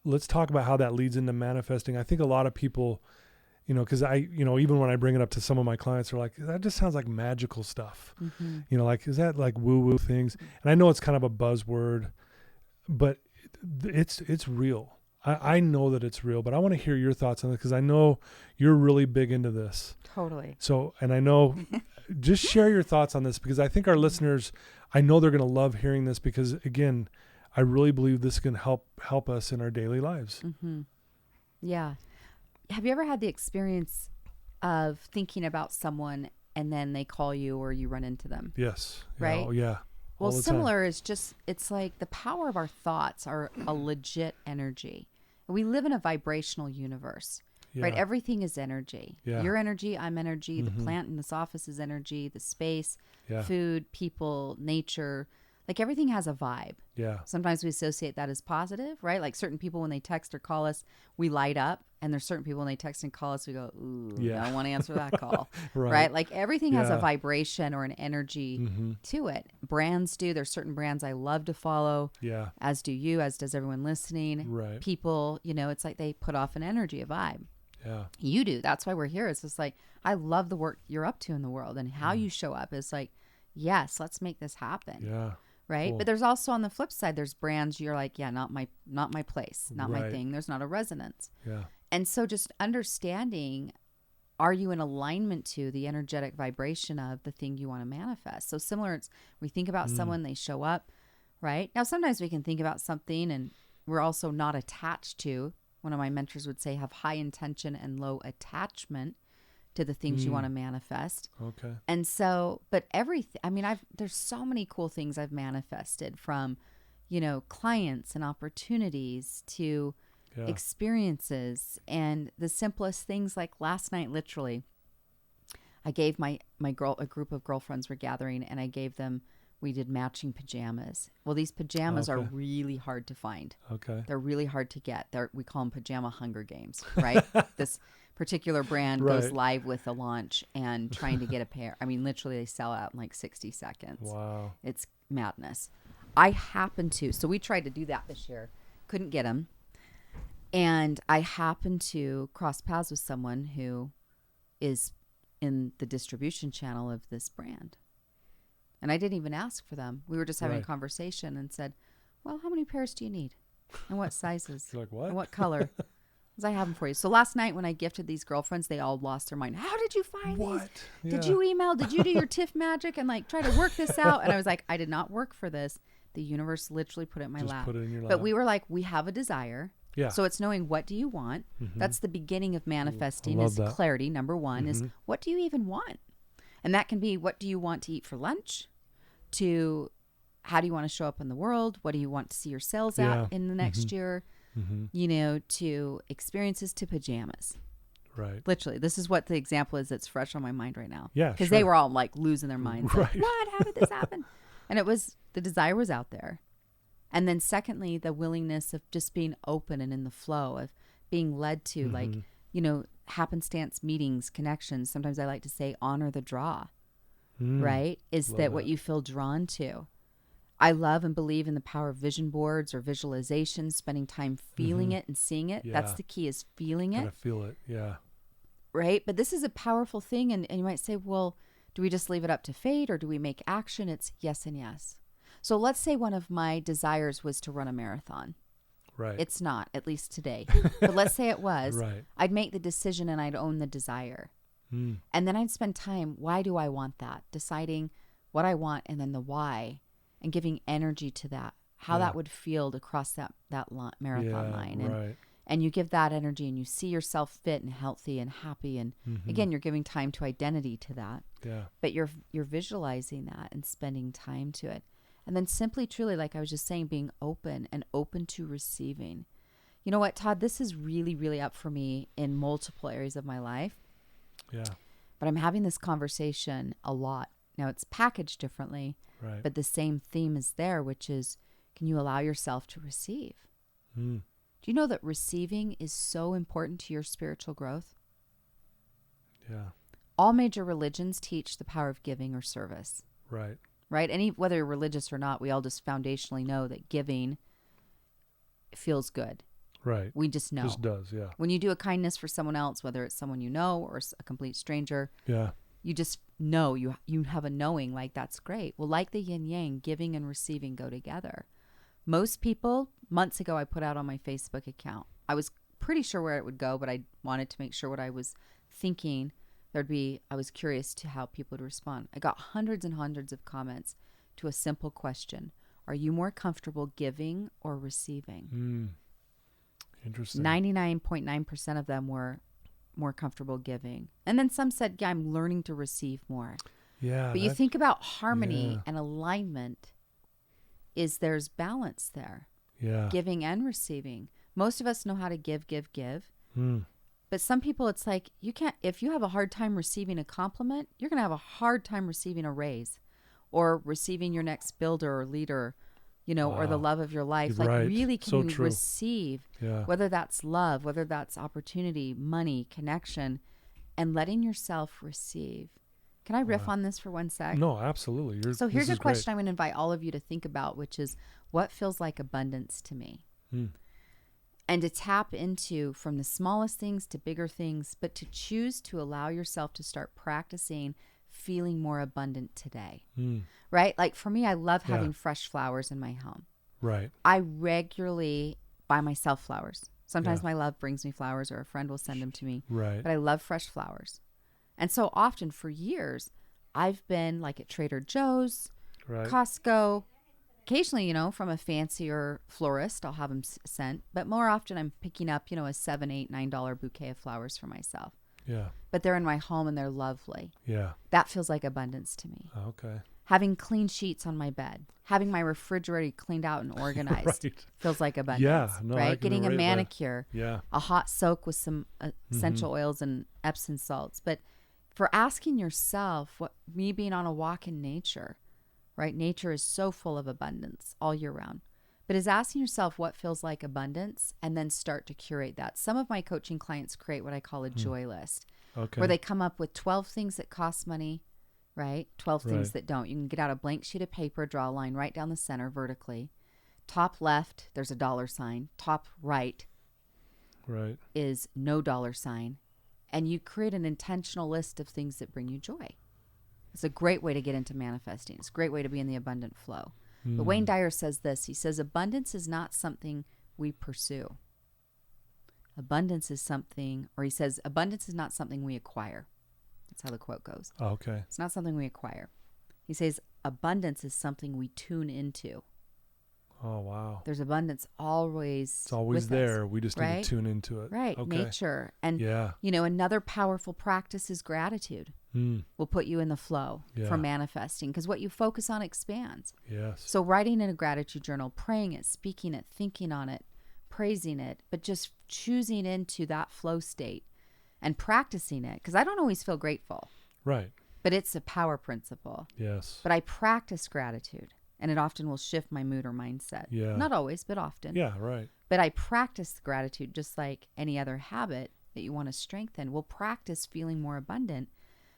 Let's talk about how that leads into manifesting. I think a lot of people, because even when I bring it up to some of my clients, are like, that just sounds like magical stuff. Like, is that like woo-woo things? And I know it's kind of a buzzword, but it's real. I know that it's real, but I want to hear your thoughts on it because I know you're really big into this. Totally. So, and I know, just share your thoughts on this because I think our listeners, I know they're going to love hearing this because, again, I really believe this can help us in our daily lives. Yeah. Have you ever had the experience of thinking about someone and then they call you or you run into them? Yes. Right? Oh, yeah. all the time. Similar is just, it's like the power of our thoughts are a legit energy. We live in a vibrational universe, right? Yeah. Everything is energy. Yeah. Your energy, I'm energy. The plant in this office is energy. The space, Yeah. food, people, nature, like everything has a vibe. Yeah. Sometimes we associate that as positive, right? Like certain people, when they text or call us, we light up. And there's certain people when they text and call us, we go, ooh, Yeah. I don't want to answer that call, Right. right? Like everything has a Yeah. vibration or an energy to it. Brands do. There's certain brands I love to follow, Yeah. as do you, as does everyone listening. Right. People, it's like they put off an energy, a vibe. Yeah. You do. That's why we're here. It's just like, I love the work you're up to in the world, and how you show up is like, yes, let's make this happen. Yeah. Right. Cool. But there's also, on the flip side, there's brands you're like, yeah, not my place, not my Right. thing. There's not a resonance. Yeah. And so just understanding, are you in alignment to the energetic vibration of the thing you want to manifest? So similar, it's, we think about someone, they show up, right? Now, sometimes we can think about something and we're also not attached to. One of my mentors would say, have high intention and low attachment to the things you want to manifest. Okay. And so, but everything, I mean, there's so many cool things I've manifested, from, clients and opportunities to Yeah. experiences, and the simplest things. Like last night, literally, I gave a group of girlfriends were gathering, and I gave them, we did matching pajamas. Well, these pajamas are Okay. really hard to find. Okay. They're really hard to get. We call them pajama Hunger Games, right? This particular brand goes Right. live with a launch and trying to get a pair. I mean, literally they sell out in like 60 seconds. Wow. It's madness. I happened to, so we tried to do that this year. Couldn't get them. And I happened to cross paths with someone who is in the distribution channel of this brand. And I didn't even ask for them. We were just having a Right. conversation and said, well, how many pairs do you need? And what sizes? You're like, what? And what color? Because I have them for you. So last night when I gifted these girlfriends, they all lost their mind. How did you find these? What? Did Yeah. you email? Did you do your TIFF magic and like try to work this out? And I was like, I did not work for this. The universe literally put it in my Just lap. put it in your lap. But we were like, we have a desire. Yeah. So it's knowing, what do you want? That's the beginning of manifesting, love is that. clarity. Number one is, what do you even want? And that can be, what do you want to eat for lunch? To how do you want to show up in the world? What do you want to see your sales Yeah. at in the next year? To experiences, to pajamas. Right. Literally, this is what the example is that's fresh on my mind right now. Yeah, Because they sure. were all like losing their minds. Like, Right. what? How did this happen? And it was, the desire was out there. And then secondly, the willingness of just being open and in the flow of being led to, like, happenstance meetings, connections. Sometimes I like to say, honor the draw, right? Is Love that what that. you feel drawn to? I love and believe in the power of vision boards or visualization, spending time feeling it and seeing it. That's Yeah. the key, is feeling it. Gotta feel it. Yeah. Right? But this is a powerful thing. And you might say, well, do we just leave it up to fate, or do we make action? It's yes and yes. So let's say one of my desires was to run a marathon. Right. It's not, at least today. But let's say it was. Right. I'd make the decision and I'd own the desire. And then I'd spend time, why do I want that? Deciding what I want, and then the why, and giving energy to that, how that would feel to cross that marathon line. Right. And you give that energy, and you see yourself fit and healthy and happy. And again, you're giving time to identity to that. Yeah. But you're visualizing that and spending time to it. And then simply, truly, like I was just saying, being open and open to receiving. You know what, Todd? This is really, really up for me in multiple areas of my life. Yeah. But I'm having this conversation a lot. Now, it's packaged differently, Right. but the same theme is there, which is, can you allow yourself to receive? Do you know that receiving is so important to your spiritual growth? Yeah. All major religions teach the power of giving or service, Right. right? Whether you're religious or not, we all just foundationally know that giving feels good. Right. We just know. Just does. Yeah. When you do a kindness for someone else, whether it's someone you know or a complete stranger, Yeah. you just know, you have a knowing, like, that's great. Well, like the yin yang, giving and receiving go together. Most people, months ago, I put out on my Facebook account. I was pretty sure where it would go, but I wanted to make sure what I was thinking I was curious to how people would respond. I got hundreds and hundreds of comments to a simple question. Are you more comfortable giving or receiving? Interesting. 99.9% of them were more comfortable giving. And then some said, yeah, I'm learning to receive more. Yeah. But you think about harmony yeah. and alignment is there's balance there. Yeah. Giving and receiving. Most of us know how to give. But some people, it's like, you can't, if you have a hard time receiving a compliment, you're going to have a hard time receiving a raise or receiving your next builder or leader, or the love of your life. Like, Right. really, can So you true. receive, Yeah. whether that's love, whether that's opportunity, money, connection, and letting yourself receive. Can I riff on this for 1 sec? No, absolutely. So here's a question I'm going to invite all of you to think about, which is, what feels like abundance to me? And to tap into, from the smallest things to bigger things, but to choose to allow yourself to start practicing feeling more abundant today. Right? Like, for me, I love having fresh flowers in my home. Right. I regularly buy myself flowers. Sometimes my love brings me flowers, or a friend will send them to me. Right. But I love fresh flowers. And so often, for years, I've been like at Trader Joe's, Right. Costco. Occasionally, from a fancier florist, I'll have them sent. But more often, I'm picking up, a $7, $8, $9 bouquet of flowers for myself. Yeah. But they're in my home and they're lovely. Yeah. That feels like abundance to me. Okay. Having clean sheets on my bed, having my refrigerator cleaned out and organized Right. feels like abundance. Yeah. No, I right? can Getting a relate that. manicure, Yeah. a hot soak with some essential oils and Epsom salts. But for asking yourself, me being on a walk in nature, right? Nature is so full of abundance all year round. But is asking yourself what feels like abundance, and then start to curate that. Some of my coaching clients create what I call a joy list, Okay. where they come up with 12 things that cost money, right? 12 things Right. that don't. You can get out a blank sheet of paper, draw a line right down the center vertically. Top left, there's a dollar sign. Top right Right. is no dollar sign. And you create an intentional list of things that bring you joy. It's a great way to get into manifesting. It's a great way to be in the abundant flow. But Wayne Dyer says this. He says, abundance is not something we pursue. Abundance is something, or he says, abundance is not something we acquire. That's how the quote goes. Okay. It's not something we acquire. He says, abundance is something we tune into. Oh, wow. There's abundance always. It's always with there. us, We just need right? to tune into it. Right. Okay. Nature. And, Yeah. another powerful practice is gratitude. Will put you in the flow Yeah. for manifesting, because what you focus on expands. Yes. So writing in a gratitude journal, praying it, speaking it, thinking on it, praising it, but just choosing into that flow state and practicing it. Because I don't always feel grateful, Right. but it's a power principle. Yes. But I practice gratitude, and it often will shift my mood or mindset. Yeah. Not always, but often. Yeah. Right. But I practice gratitude just like any other habit that you want to strengthen. We'll practice feeling more abundant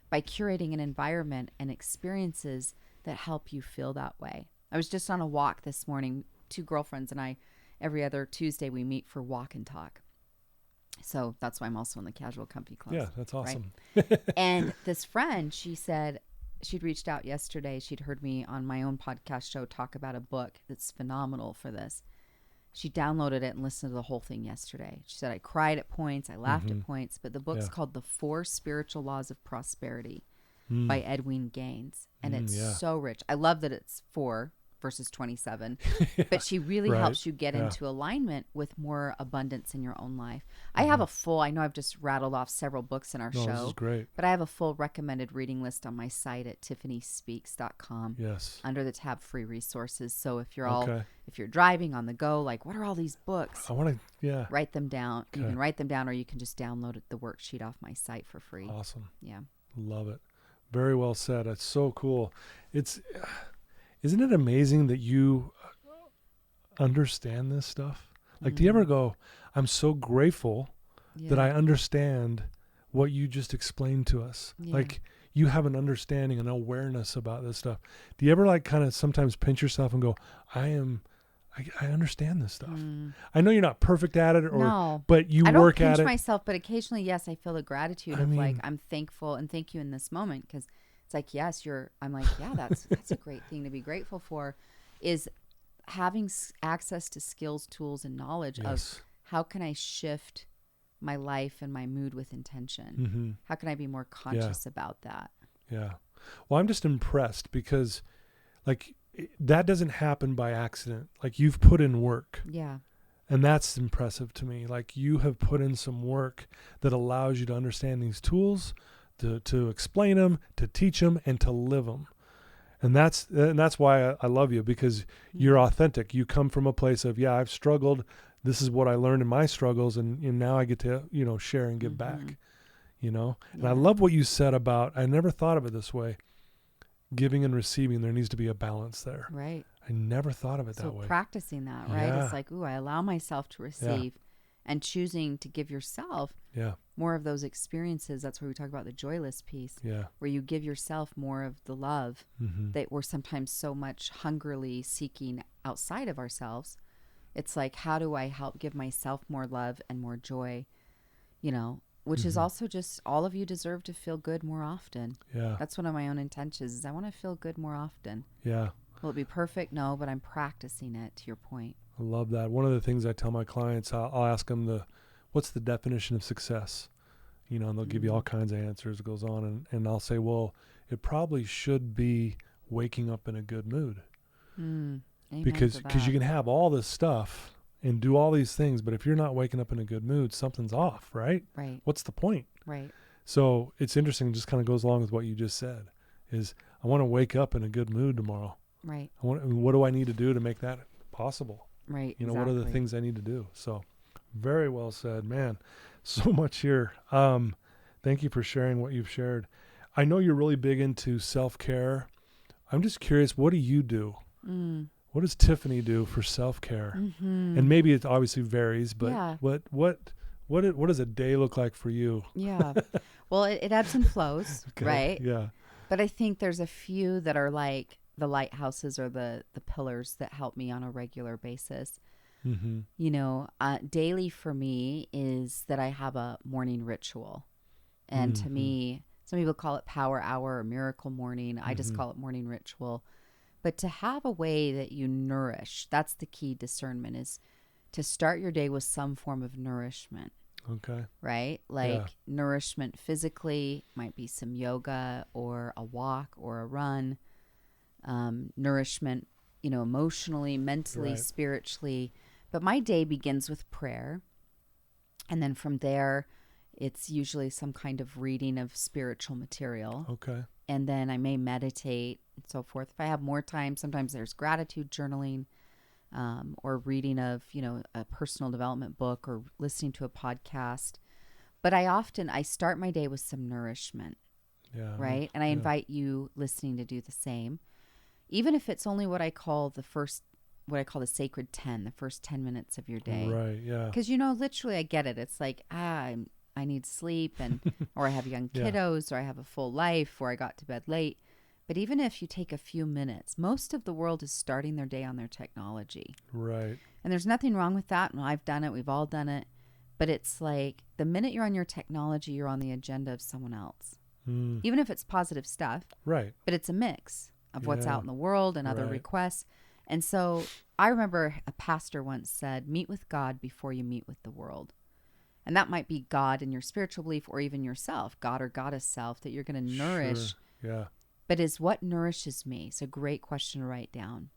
by curating an environment and experiences that help you feel that way. I was just on a walk this morning. 2 girlfriends and I, every other Tuesday, we meet for walk and talk. So that's why I'm also in the Casual Comfy Club. Yeah. That's awesome. And this friend, she said she'd reached out yesterday. She'd heard me on my own podcast show talk about a book that's phenomenal for this. She downloaded it and listened to the whole thing yesterday. She said, I cried at points, I laughed at points, but the book's called The 4 Spiritual Laws of Prosperity by Edwin Gaines. And it's so rich. I love that it's 4 versus 27, but she really Right. helps you get into alignment with more abundance in your own life. I have a full, I know I've just rattled off several books in our No, show, this is great. but I have a full recommended reading list on my site at tiffanyspeaks.com Yes. under the tab free resources. So if you're Okay. if you're driving on the go, like, what are all these books? I want to. Yeah. Write them down. You Okay. can write them down, or you can just download the worksheet off my site for free. Awesome. Yeah. Love it. Very well said. It's so cool. Isn't it amazing that you understand this stuff? Like, do you ever go, I'm so grateful that I understand what you just explained to us. Yeah. Like, you have an understanding and awareness about this stuff. Do you ever like kind of sometimes pinch yourself and go, I understand this stuff. I know you're not perfect at it, but you I don't work at pinch it. myself, but occasionally, yes, I feel the gratitude of like, I'm thankful and thank you in this moment, because it's like, yes, I'm like, yeah, that's a great thing to be grateful for, is having access to skills, tools, and knowledge of how can I shift my life and my mood with intention? How can I be more conscious about that? Yeah. Well, I'm just impressed because like that doesn't happen by accident. Like, you've put in work. Yeah. And that's impressive to me. Like, you have put in some work that allows you to understand these tools, to explain them, to teach them, and to live them. And that's why I love you, because you're authentic. You come from a place of, I've struggled. This is what I learned in my struggles. And now I get to, share and give back, and I love what you said about, I never thought of it this way. Giving and receiving, there needs to be a balance there. Right. I never thought of it that way. So practicing that, right? Yeah. It's like, I allow myself to receive and choosing to give yourself more of those experiences. That's where we talk about the joyless piece, where you give yourself more of the love that we're sometimes so much hungrily seeking outside of ourselves. It's like, how do I help give myself more love and more joy, which is also just, all of you deserve to feel good more often. Yeah. That's one of my own intentions, is I want to feel good more often. Yeah. Will it be perfect? No, but I'm practicing it, to your point. I love that. One of the things I tell my clients, I'll ask them what's the definition of success? And they'll give you all kinds of answers. It goes on. And I'll say, well, it probably should be waking up in a good mood. Because you can have all this stuff and do all these things, but if you're not waking up in a good mood, something's off, right? Right. What's the point? Right. So it's interesting, just kind of goes along with what you just said, is I want to wake up in a good mood tomorrow. Right. What do I need to do to make that possible? Right. What are the things I need to do? So very well said, man. So much here. Thank you for sharing what you've shared. I know you're really big into self-care. I'm just curious, what do you do? What does Tiffany do for self-care? And maybe it obviously varies, but what does a day look like for you? Yeah. Well, it ebbs and flows, Okay. right? Yeah. But I think there's a few that are like the lighthouses or the pillars that help me on a regular basis. Daily for me is that I have a morning ritual. And to me, some people call it power hour or miracle morning. I just call it morning ritual. But to have a way that you nourish, that's the key discernment, is to start your day with some form of nourishment. Okay. Right? Like nourishment physically might be some yoga or a walk or a run. Nourishment, emotionally, mentally, spiritually. But my day begins with prayer. And then from there, it's usually some kind of reading of spiritual material. Okay. And then I may meditate and so forth. If I have more time, sometimes there's gratitude journaling, or reading of, a personal development book or listening to a podcast. But I start my day with some nourishment. Yeah. Right. And I invite you listening to do the same. Even if it's only what I call the sacred 10, the first 10 minutes of your day. Right. Yeah. Because, literally I get it. It's like, I need sleep or I have young kiddos or I have a full life or I got to bed late. But even if you take a few minutes, most of the world is starting their day on their technology. Right. And there's nothing wrong with that. And I've done it. We've all done it. But it's like the minute you're on your technology, you're on the agenda of someone else. Even if it's positive stuff. Right. But it's a mix of what's out in the world and other requests. And so I remember a pastor once said, meet with God before you meet with the world. And that might be God in your spiritual belief or even yourself, God or goddess self, that you're going to nourish. Sure. Yeah. But is what nourishes me? It's a great question to write down.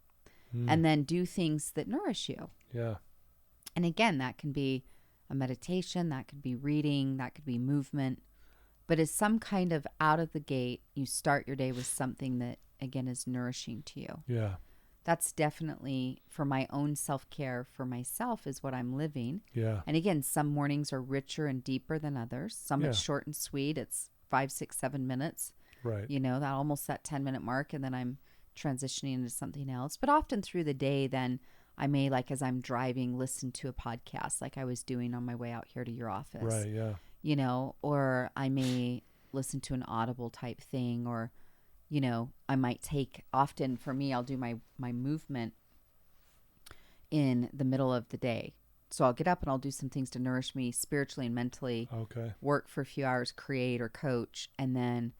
And then do things that nourish you. Yeah. And again, that can be a meditation, that could be reading, that could be movement. But as some kind of out of the gate, you start your day with something that, again, is nourishing to you. Yeah. That's definitely for my own self-care for myself is what I'm living. Yeah. And again, some mornings are richer and deeper than others. Some it's short and sweet. It's 5, 6, 7 minutes. Right. That almost that 10-minute mark. And then I'm transitioning into something else. But often through the day, then I may, like as I'm driving, listen to a podcast like I was doing on my way out here to your office. Right. Yeah. Or I may listen to an Audible type thing or, I might take, often for me, I'll do my movement in the middle of the day. So I'll get up and I'll do some things to nourish me spiritually and mentally. Okay. Work for a few hours, create or coach, and then,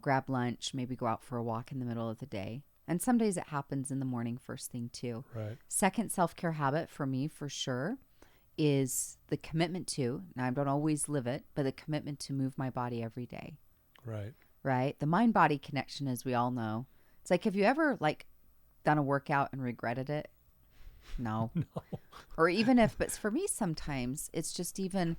grab lunch, maybe go out for a walk in the middle of the day. And some days it happens in the morning first thing too. Right. Second self-care habit for me, for sure, is the commitment to, now I don't always live it, but the commitment to move my body every day. Right. Right. The mind-body connection, as we all know. It's like, have you ever done a workout and regretted it? No. No. Or even if, but for me, sometimes it's just even,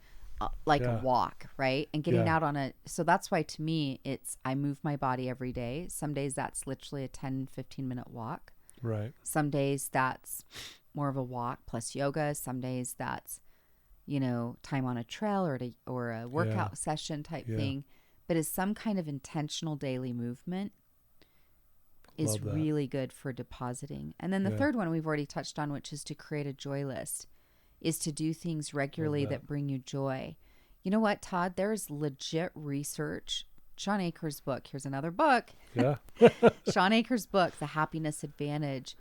like Yeah. a walk, right? And getting Yeah. out on so that's why to me, I move my body every day. Some days that's literally a 10, 15-minute walk. Right. Some days that's more of a walk plus yoga. Some days that's, time on a trail or a workout session type Yeah. thing. But it's some kind of intentional daily movement is Love that. really good for depositing. And then the Yeah. third one we've already touched on, which is to create a joy list, is to do things regularly that bring you joy. You know what, Todd? There's legit research. Sean Akers' book. Here's another book. Yeah. Sean Akers' book, The Happiness Advantage,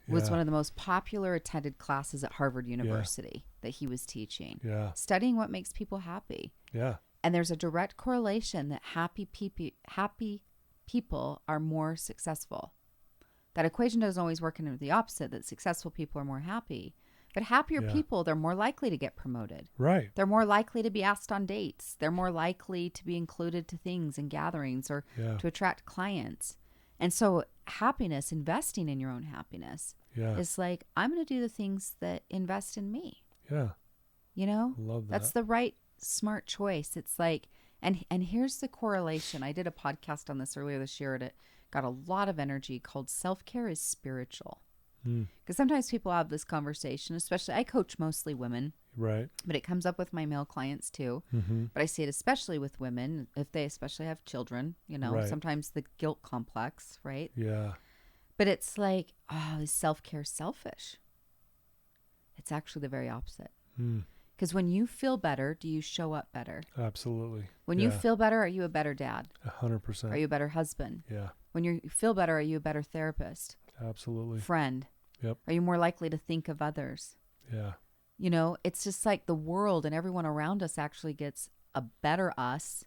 was Yeah. one of the most popular attended classes at Harvard University that he was teaching. Yeah. Studying what makes people happy. Yeah. And there's a direct correlation that happy people are more successful. That equation doesn't always work in the opposite, that successful people are more happy. But happier people, they're more likely to get promoted. Right. They're more likely to be asked on dates. They're more likely to be included to things and gatherings or to attract clients. And so happiness, investing in your own happiness, is like, I'm going to do the things that invest in me. Yeah. Love that. That's the right smart choice. It's like, and here's the correlation. I did a podcast on this earlier this year and it got a lot of energy, called Self-Care is Spiritual. Because sometimes people have this conversation, especially I coach mostly women, Right. but it comes up with my male clients too. Mm-hmm. But I see it especially with women, if they especially have children, Right. sometimes the guilt complex, right? Yeah. But it's like, oh, is self-care selfish? It's actually the very opposite. Because when you feel better, do you show up better? Absolutely. When you feel better, are you a better dad? 100%. Are you a better husband? Yeah. When you feel better, are you a better therapist? Absolutely. Friend? Yep. Are you more likely to think of others? Yeah. It's just like the world and everyone around us actually gets a better us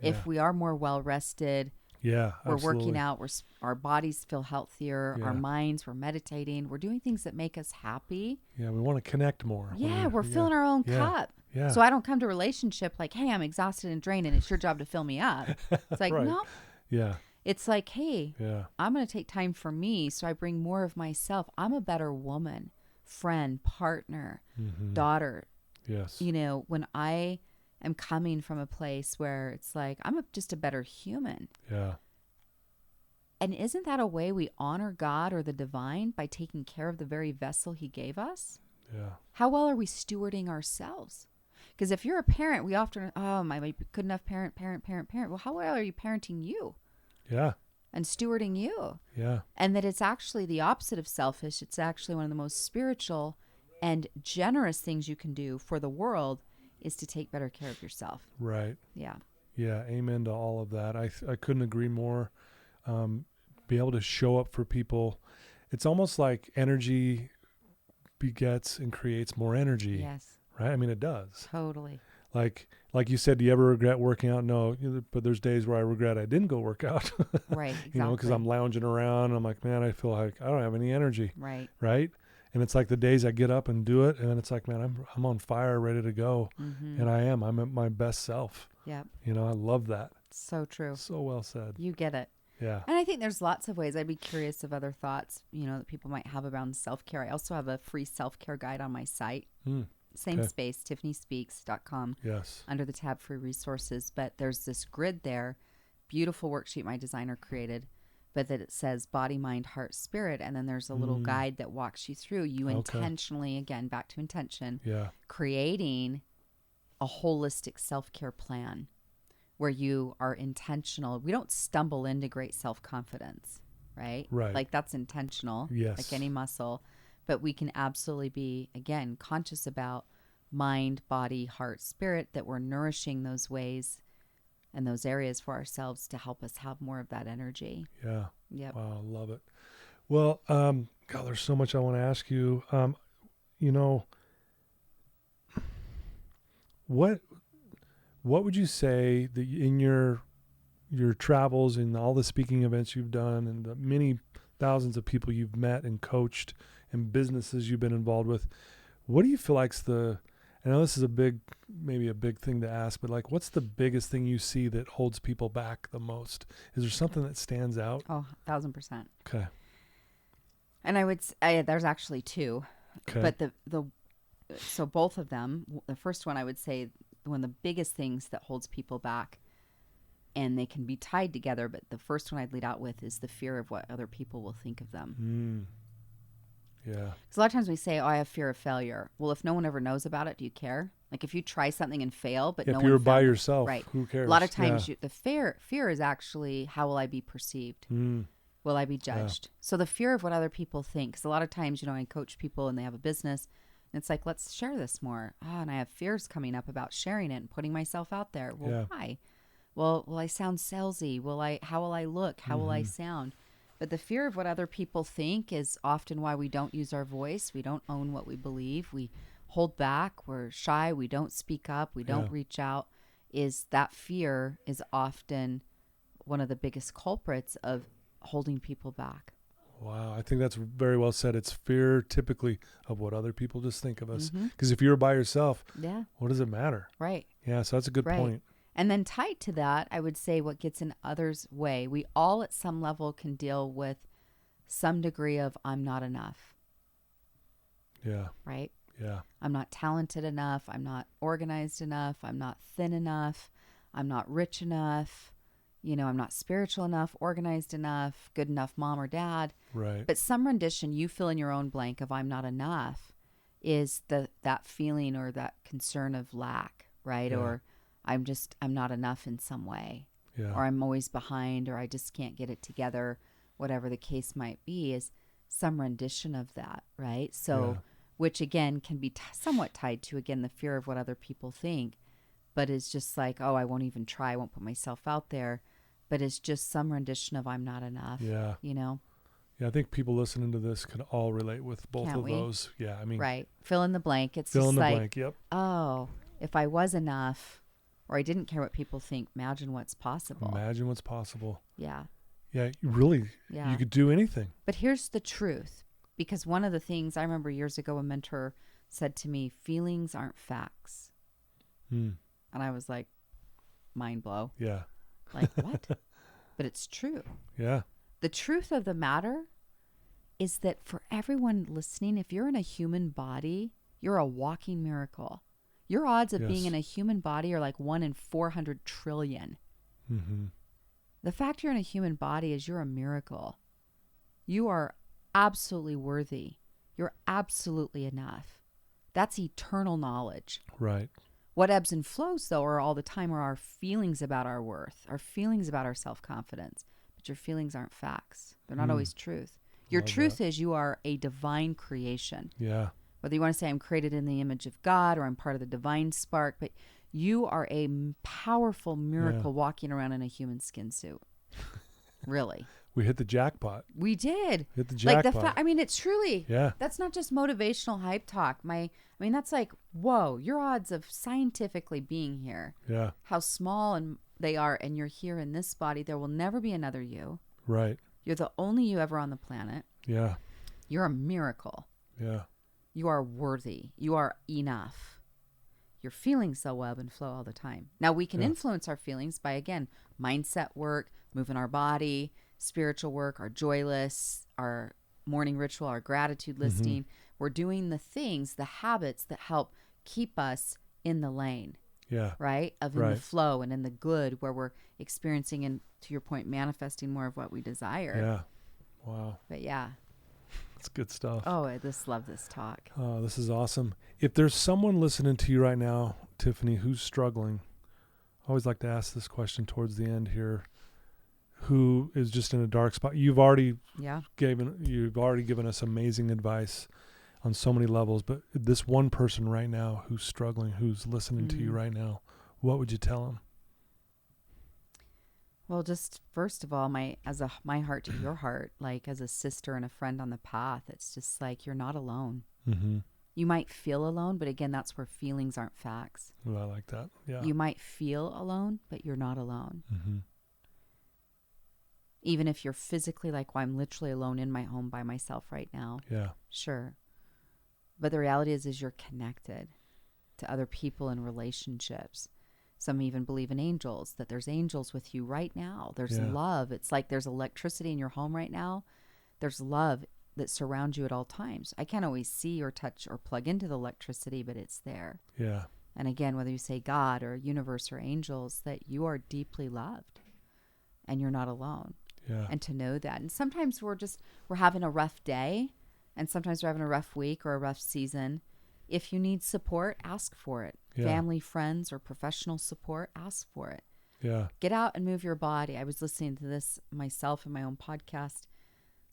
if we are more well rested. Yeah. We're absolutely. working out. Our bodies feel healthier. Yeah. Our minds, we're meditating. We're doing things that make us happy. Yeah. We want to connect more. Yeah, we're filling our own cup. Yeah. So I don't come to a relationship like, hey, I'm exhausted and drained and it's your job to fill me up. It's like, Right. no. Yeah. It's like, hey, Yeah. I'm going to take time for me so I bring more of myself. I'm a better woman, friend, partner, daughter. Yes. When I am coming from a place where it's like, I'm just a better human. Yeah. And isn't that a way we honor God or the divine by taking care of the very vessel he gave us? Yeah. How well are we stewarding ourselves? Because if you're a parent, we often, am I good enough parent? Well, how well are you parenting you? Yeah. And stewarding you? Yeah. And that it's actually the opposite of selfish. It's actually one of the most spiritual and generous things you can do for the world is to take better care of yourself. Right. Yeah. Yeah. Amen to all of that. I couldn't agree more. Be able to show up for people. It's almost like energy begets and creates more energy. Yes. Right. I mean, it does. Totally. Like you said, do you ever regret working out? No, but there's days where I regret I didn't go work out. Right. Exactly. Because I'm lounging around. And I'm like, man, I feel like I don't have any energy. Right. Right. And it's like the days I get up and do it, and then it's like, man, I'm on fire, ready to go, and I'm at my best self. Yep. I love that. So true. So well said. You get it. Yeah. And I think there's lots of ways. I'd be curious of other thoughts, that people might have around self-care. I also have a free self-care guide on my site. Same Okay. space, TiffanySpeaks.com. Yes. Under the tab free resources. But there's this grid there, beautiful worksheet my designer created, but that it says body, mind, heart, spirit. And then there's a little guide that walks you through. You intentionally, again, back to intention, creating a holistic self-care plan where you are intentional. We don't stumble into great self-confidence, right? Right. Like that's intentional, Yes. like any muscle. But we can absolutely be, again, conscious about mind, body, heart, spirit, that we're nourishing those ways and those areas for ourselves to help us have more of that energy. Yeah. Yep. Wow. I love it. Well, God, there's so much I want to ask you. What would you say that in your travels and all the speaking events you've done and the many thousands of people you've met and coached and businesses you've been involved with, what do you feel like's I know this is maybe a big thing to ask, but like, what's the biggest thing you see that holds people back the most? Is there something that stands out? Oh, 1,000%. Okay. And I would say there's actually two, Okay. but so both of them, the first one I would say one of the biggest things that holds people back, and they can be tied together. But the first one I'd lead out with is the fear of what other people will think of them. Yeah. Because a lot of times we say, "Oh, I have fear of failure." Well, if no one ever knows about it, do you care? Like if you try something and fail, but no if one you're by found it, yourself, right? who cares? A lot of times the fear is actually, how will I be perceived? Will I be judged? So the fear of what other people think. Because a lot of times, I coach people and they have a business, and it's like, let's share this more. And I have fears coming up about sharing it and putting myself out there. Well, why? Well, will I sound salesy? How will I look? How will I sound? But the fear of what other people think is often why we don't use our voice. We don't own what we believe. We hold back. We're shy. We don't speak up. We don't reach out. Is that fear is often one of the biggest culprits of holding people back. Wow. I think that's very well said. It's fear typically of what other people just think of us. Because if you're by yourself, what does it matter? Right. Yeah. So that's a good point. And then tied to that, I would say what gets in others' way, we all at some level can deal with some degree of I'm not enough. Yeah. Right? Yeah. I'm not talented enough. I'm not organized enough. I'm not thin enough. I'm not rich enough. I'm not spiritual enough, organized enough, good enough mom or dad. Right. But some rendition, you fill in your own blank of I'm not enough, is that feeling or that concern of lack, right? Yeah. Or I'm not enough in some way, or I'm always behind, or I just can't get it together, whatever the case might be, is some rendition of that, right? So, which again can be somewhat tied to, again, the fear of what other people think, but is just like, oh, I won't even try, I won't put myself out there, but it's just some rendition of I'm not enough, Yeah, I think people listening to this can all relate with both Can't of we? those. Yeah, I mean, right, fill in the blank. It's fill just in the like, blank. Yep. Oh, if I was enough, or I didn't care what people think, imagine what's possible. Imagine what's possible. Yeah. Yeah, really, you could do anything. But here's the truth, because one of the things I remember years ago, a mentor said to me, feelings aren't facts. And I was like, mind blow. Yeah. Like, what? But it's true. Yeah. The truth of the matter is that for everyone listening, if you're in a human body, you're a walking miracle. Your odds of being in a human body are like 1 in 400 trillion. The fact you're in a human body is you're a miracle. You are absolutely worthy. You're absolutely enough. That's eternal knowledge. Right. What ebbs and flows, though, are all the time are our feelings about our worth, our feelings about our self-confidence. But your feelings aren't facts. They're not always truth. Your truth is you are a divine creation. Yeah. Whether you want to say I'm created in the image of God or I'm part of the divine spark, but you are a powerful miracle walking around in a human skin suit. Really. We hit the jackpot. We did. Hit the jackpot. Like it's truly. Yeah. That's not just motivational hype talk. That's like, whoa, your odds of scientifically being here. Yeah. How small they are, and you're here in this body. There will never be another you. Right. You're the only you ever on the planet. Yeah. You're a miracle. Yeah. You are worthy. You are enough. Your feelings will ebb and flow all the time. Now, we can influence our feelings by, again, mindset work, moving our body, spiritual work, our joy lists, our morning ritual, our gratitude listing. We're doing the things, the habits that help keep us in the lane. Yeah. Right? In the flow and in the good, where we're experiencing and, to your point, manifesting more of what we desire. Yeah. Wow. But yeah. That's good stuff. Oh, I just love this talk. Oh, this is awesome. If there's someone listening to you right now, Tiffany, who's struggling, I always like to ask this question towards the end here, who is just in a dark spot. You've already given us amazing advice on so many levels, but this one person right now who's struggling, who's listening to you right now, what would you tell them? Well, just first of all, my heart to your heart, like as a sister and a friend on the path, it's just like you're not alone. You might feel alone, but again, that's where feelings aren't facts. Ooh, I like that. Yeah. You might feel alone, but you're not alone. Even if you're physically like, well, I'm literally alone in my home by myself right now. Yeah. Sure. But the reality is you're connected to other people and relationships. Some even believe in angels, that there's angels with you right now. There's love. It's like there's electricity in your home right now. There's love that surrounds you at all times. I can't always see or touch or plug into the electricity, but it's there. Yeah. And again, whether you say God or universe or angels, that you are deeply loved and you're not alone. Yeah. And to know that. And sometimes we're having a rough day, and sometimes we're having a rough week or a rough season. If you need support, ask for it. Yeah. Family, friends, or professional support, ask for it. Yeah. Get out and move your body. I was listening to this myself in my own podcast,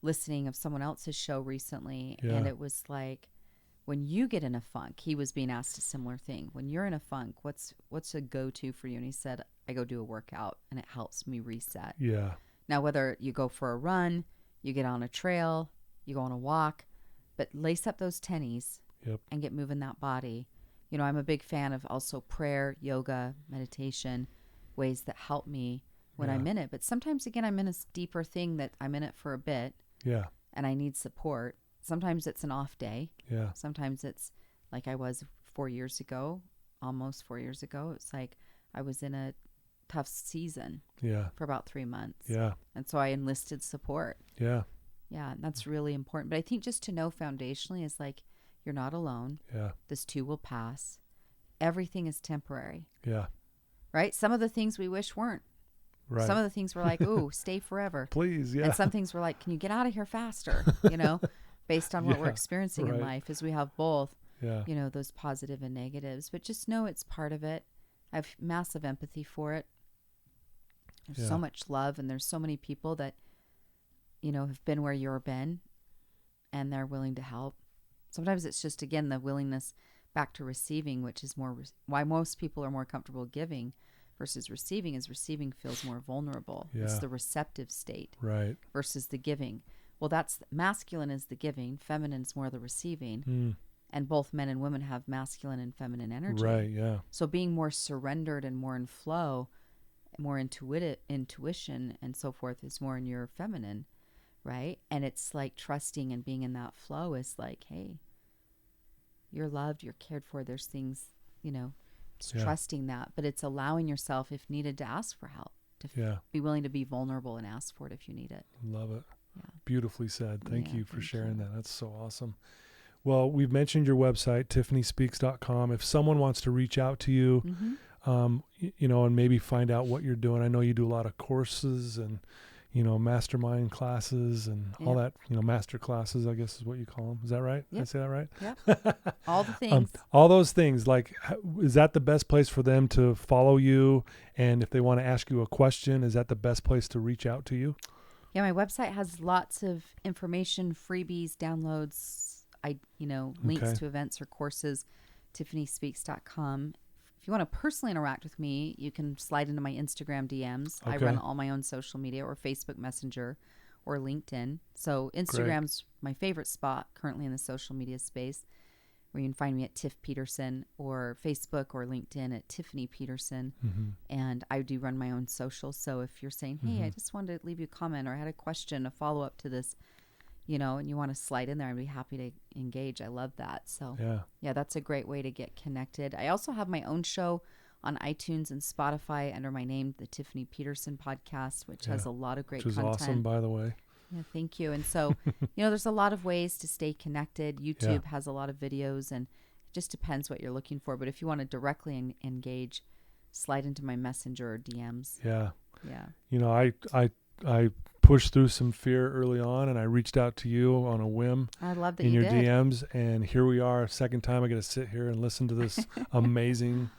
listening of someone else's show recently, and it was like, when you get in a funk, he was being asked a similar thing. When you're in a funk, what's a go-to for you? And he said, I go do a workout, and it helps me reset. Yeah. Now, whether you go for a run, you get on a trail, you go on a walk, but lace up those tennies and get moving that body. You know, I'm a big fan of also prayer, yoga, meditation, ways that help me when I'm in it. But sometimes, again, I'm in a deeper thing that I'm in it for a bit. Yeah. And I need support. Sometimes it's an off day. Yeah. Sometimes it's like I was 4 years ago, almost 4 years ago. It's like I was in a tough season for about 3 months. Yeah. And so I enlisted support. Yeah. Yeah. And that's really important. But I think just to know foundationally is like, you're not alone. Yeah. This too will pass. Everything is temporary. Yeah. Right? Some of the things we wish weren't. Right. Some of the things were like, ooh, stay forever. Please. Yeah. And some things were like, can you get out of here faster? You know, based on what we're experiencing in life, as we have both, you know, those positive and negatives. But just know it's part of it. I have massive empathy for it. There's so much love, and there's so many people that, you know, have been where you've been, and they're willing to help. Sometimes it's just, again, the willingness back to receiving, which is more why most people are more comfortable giving versus receiving, is receiving feels more vulnerable. Yeah. It's the receptive state versus the giving. Well, that's masculine is the giving, feminine is more the receiving. And both men and women have masculine and feminine energy. Right, yeah. So being more surrendered and more in flow, more intuition and so forth is more in your feminine, right? And it's like trusting and being in that flow is like, hey, you're loved, you're cared for. There's things, you know, it's trusting that. But it's allowing yourself, if needed, to ask for help, to be willing to be vulnerable and ask for it if you need it. Love it. Yeah. Beautifully said. Thank you for sharing that. That's so awesome. Well, we've mentioned your website, TiffanySpeaks.com. If someone wants to reach out to you, you know, and maybe find out what you're doing. I know you do a lot of courses and, you know, mastermind classes and all that, you know, master classes, I guess is what you call them. Is that right? Did I say that right? Yeah. All the things. All those things. Like, is that the best place for them to follow you? And if they want to ask you a question, is that the best place to reach out to you? Yeah, my website has lots of information, freebies, downloads, links to events or courses, TiffanySpeaks.com. If you want to personally interact with me, you can slide into my Instagram DMs. I run all my own social media, or Facebook Messenger or LinkedIn. So Instagram's my favorite spot currently in the social media space, where you can find me at Tiff Peterson, or Facebook or LinkedIn at Tiffany Peterson. And I do run my own social. So if you're saying, hey, I just wanted to leave you a comment, or I had a question, a follow-up to this, you know, and you want to slide in there, I'd be happy to engage. I love that. So yeah, that's a great way to get connected. I also have my own show on iTunes and Spotify under my name, the Tiffany Peterson Podcast, which has a lot of great content. Which is awesome, by the way. Yeah, thank you. And so, you know, there's a lot of ways to stay connected. YouTube has a lot of videos, and it just depends what you're looking for. But if you want to directly engage, slide into my Messenger or DMs. Yeah. Yeah. You know, I pushed through some fear early on, and I reached out to you on a whim. I love that in you your did. DMs, and here we are, second time I get to sit here and listen to this amazing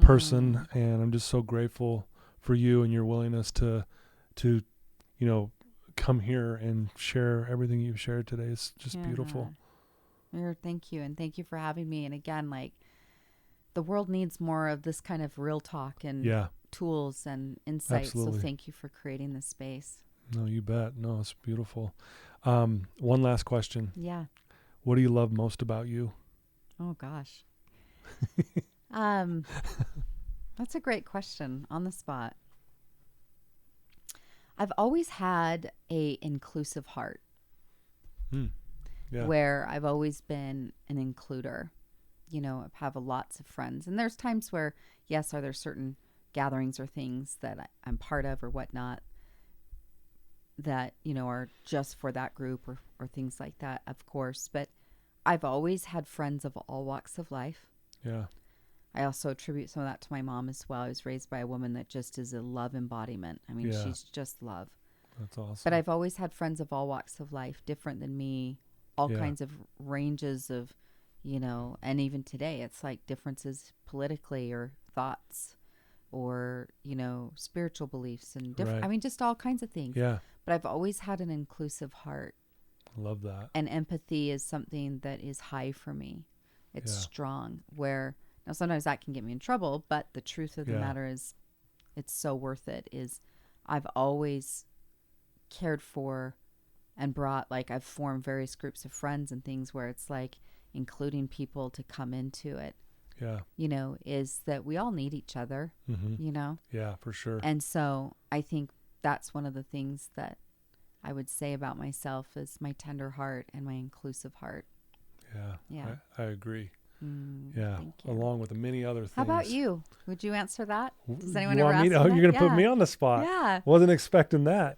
person, and I'm just so grateful for you and your willingness to you know, come here and share everything you've shared today. It's just beautiful. Thank you, and thank you for having me. And again, like, the world needs more of this kind of real talk and tools and insights. Absolutely. So thank you for creating this space. No, you bet. No, it's beautiful. One last question. Yeah. What do you love most about you? Oh gosh. That's a great question on the spot. I've always had a inclusive heart. Where I've always been an includer. You know, I have lots of friends, and there's times where, yes, are there certain gatherings or things that I'm part of or whatnot that, you know, are just for that group or things like that, of course. But I've always had friends of all walks of life. Yeah. I also attribute some of that to my mom as well. I was raised by a woman that just is a love embodiment. I mean, Yeah. she's just love. That's awesome. But I've always had friends of all walks of life, different than me, all Yeah. kinds of ranges of, you know, and even today it's like differences politically or thoughts or, you know, spiritual beliefs and different, Right. I mean, just all kinds of things. Yeah. But I've always had an inclusive heart, I love that. and empathy is something that is high for me. It's Yeah. strong, where now sometimes that can get me in trouble, but the truth of the Yeah. matter is it's so worth it. Is I've always cared for and brought, like, I've formed various groups of friends and things where it's like including people to come into it, Yeah. you know, is that we all need each other, Mm-hmm. you know? Yeah, for sure. And so I think that's one of the things that I would say about myself is my tender heart and my inclusive heart. Yeah. Yeah. I agree. Yeah. Thank you. Along with the many other things. How about you? Would you answer that? Does anyone You ever want me ask to, you you're going that? to put me on the spot. Yeah. Wasn't expecting that.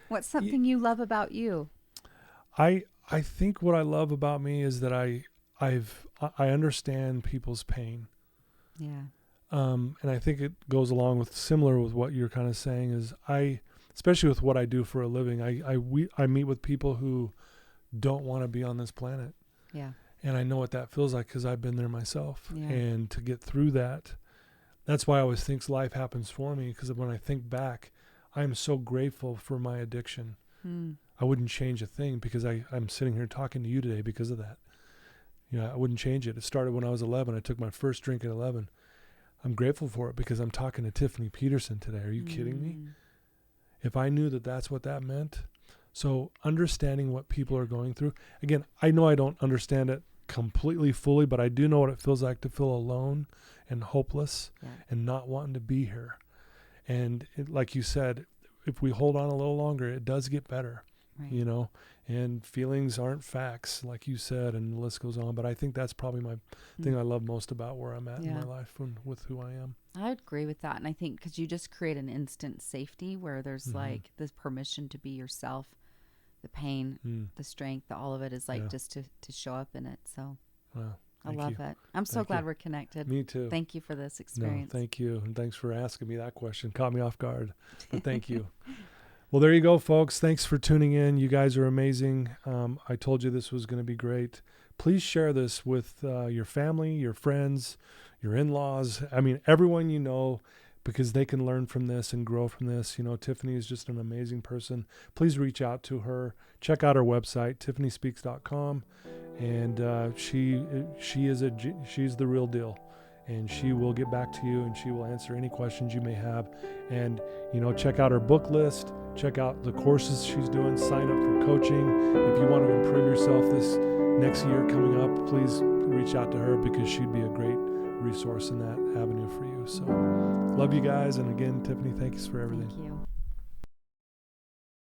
What's something you love about you? I think what I love about me is that I understand people's pain. Yeah. And I think it goes along with similar with what you're kind of saying is especially with what I do for a living, I meet with people who don't want to be on this planet. Yeah. And I know what that feels like because I've been there myself. Yeah. And to get through that, that's why I always think life happens for me, because when I think back, I'm so grateful for my addiction. I wouldn't change a thing because I'm sitting here talking to you today because of that. You know, I wouldn't change it. It started when I was 11. I took my first drink at 11. I'm grateful for it because I'm talking to Tiffany Peterson today. Are you kidding me? If I knew that that's what that meant. So understanding what people are going through. Again, I know I don't understand it completely fully, but I do know what it feels like to feel alone and hopeless and not wanting to be here. And like you said, if we hold on a little longer, it does get better, you know, and feelings aren't facts, like you said, and the list goes on. But I think that's probably my thing I love most about where I'm at in my life and with who I am. I agree with that. And I think because you just create an instant safety where there's like this permission to be yourself, the pain, the strength, all of it is like just to show up in it. So I love it. I'm so glad we're connected. Me too. Thank you for this experience. No, thank you. And thanks for asking me that question. Caught me off guard. But thank you. Well, there you go, folks. Thanks for tuning in. You guys are amazing. I told you this was going to be great. Please share this with your family, your friends, your in-laws. I mean, everyone you know, because they can learn from this and grow from this. You know, Tiffany is just an amazing person. Please reach out to her. Check out her website, tiffanyspeaks.com. And she's the real deal. And she will get back to you and she will answer any questions you may have. And, you know, check out her book list. Check out the courses she's doing. Sign up for coaching. If you want to improve yourself this next year coming up, please reach out to her because she'd be a great resource in that avenue for you. So love you guys. And again, Tiffany, thanks for everything. Thank you.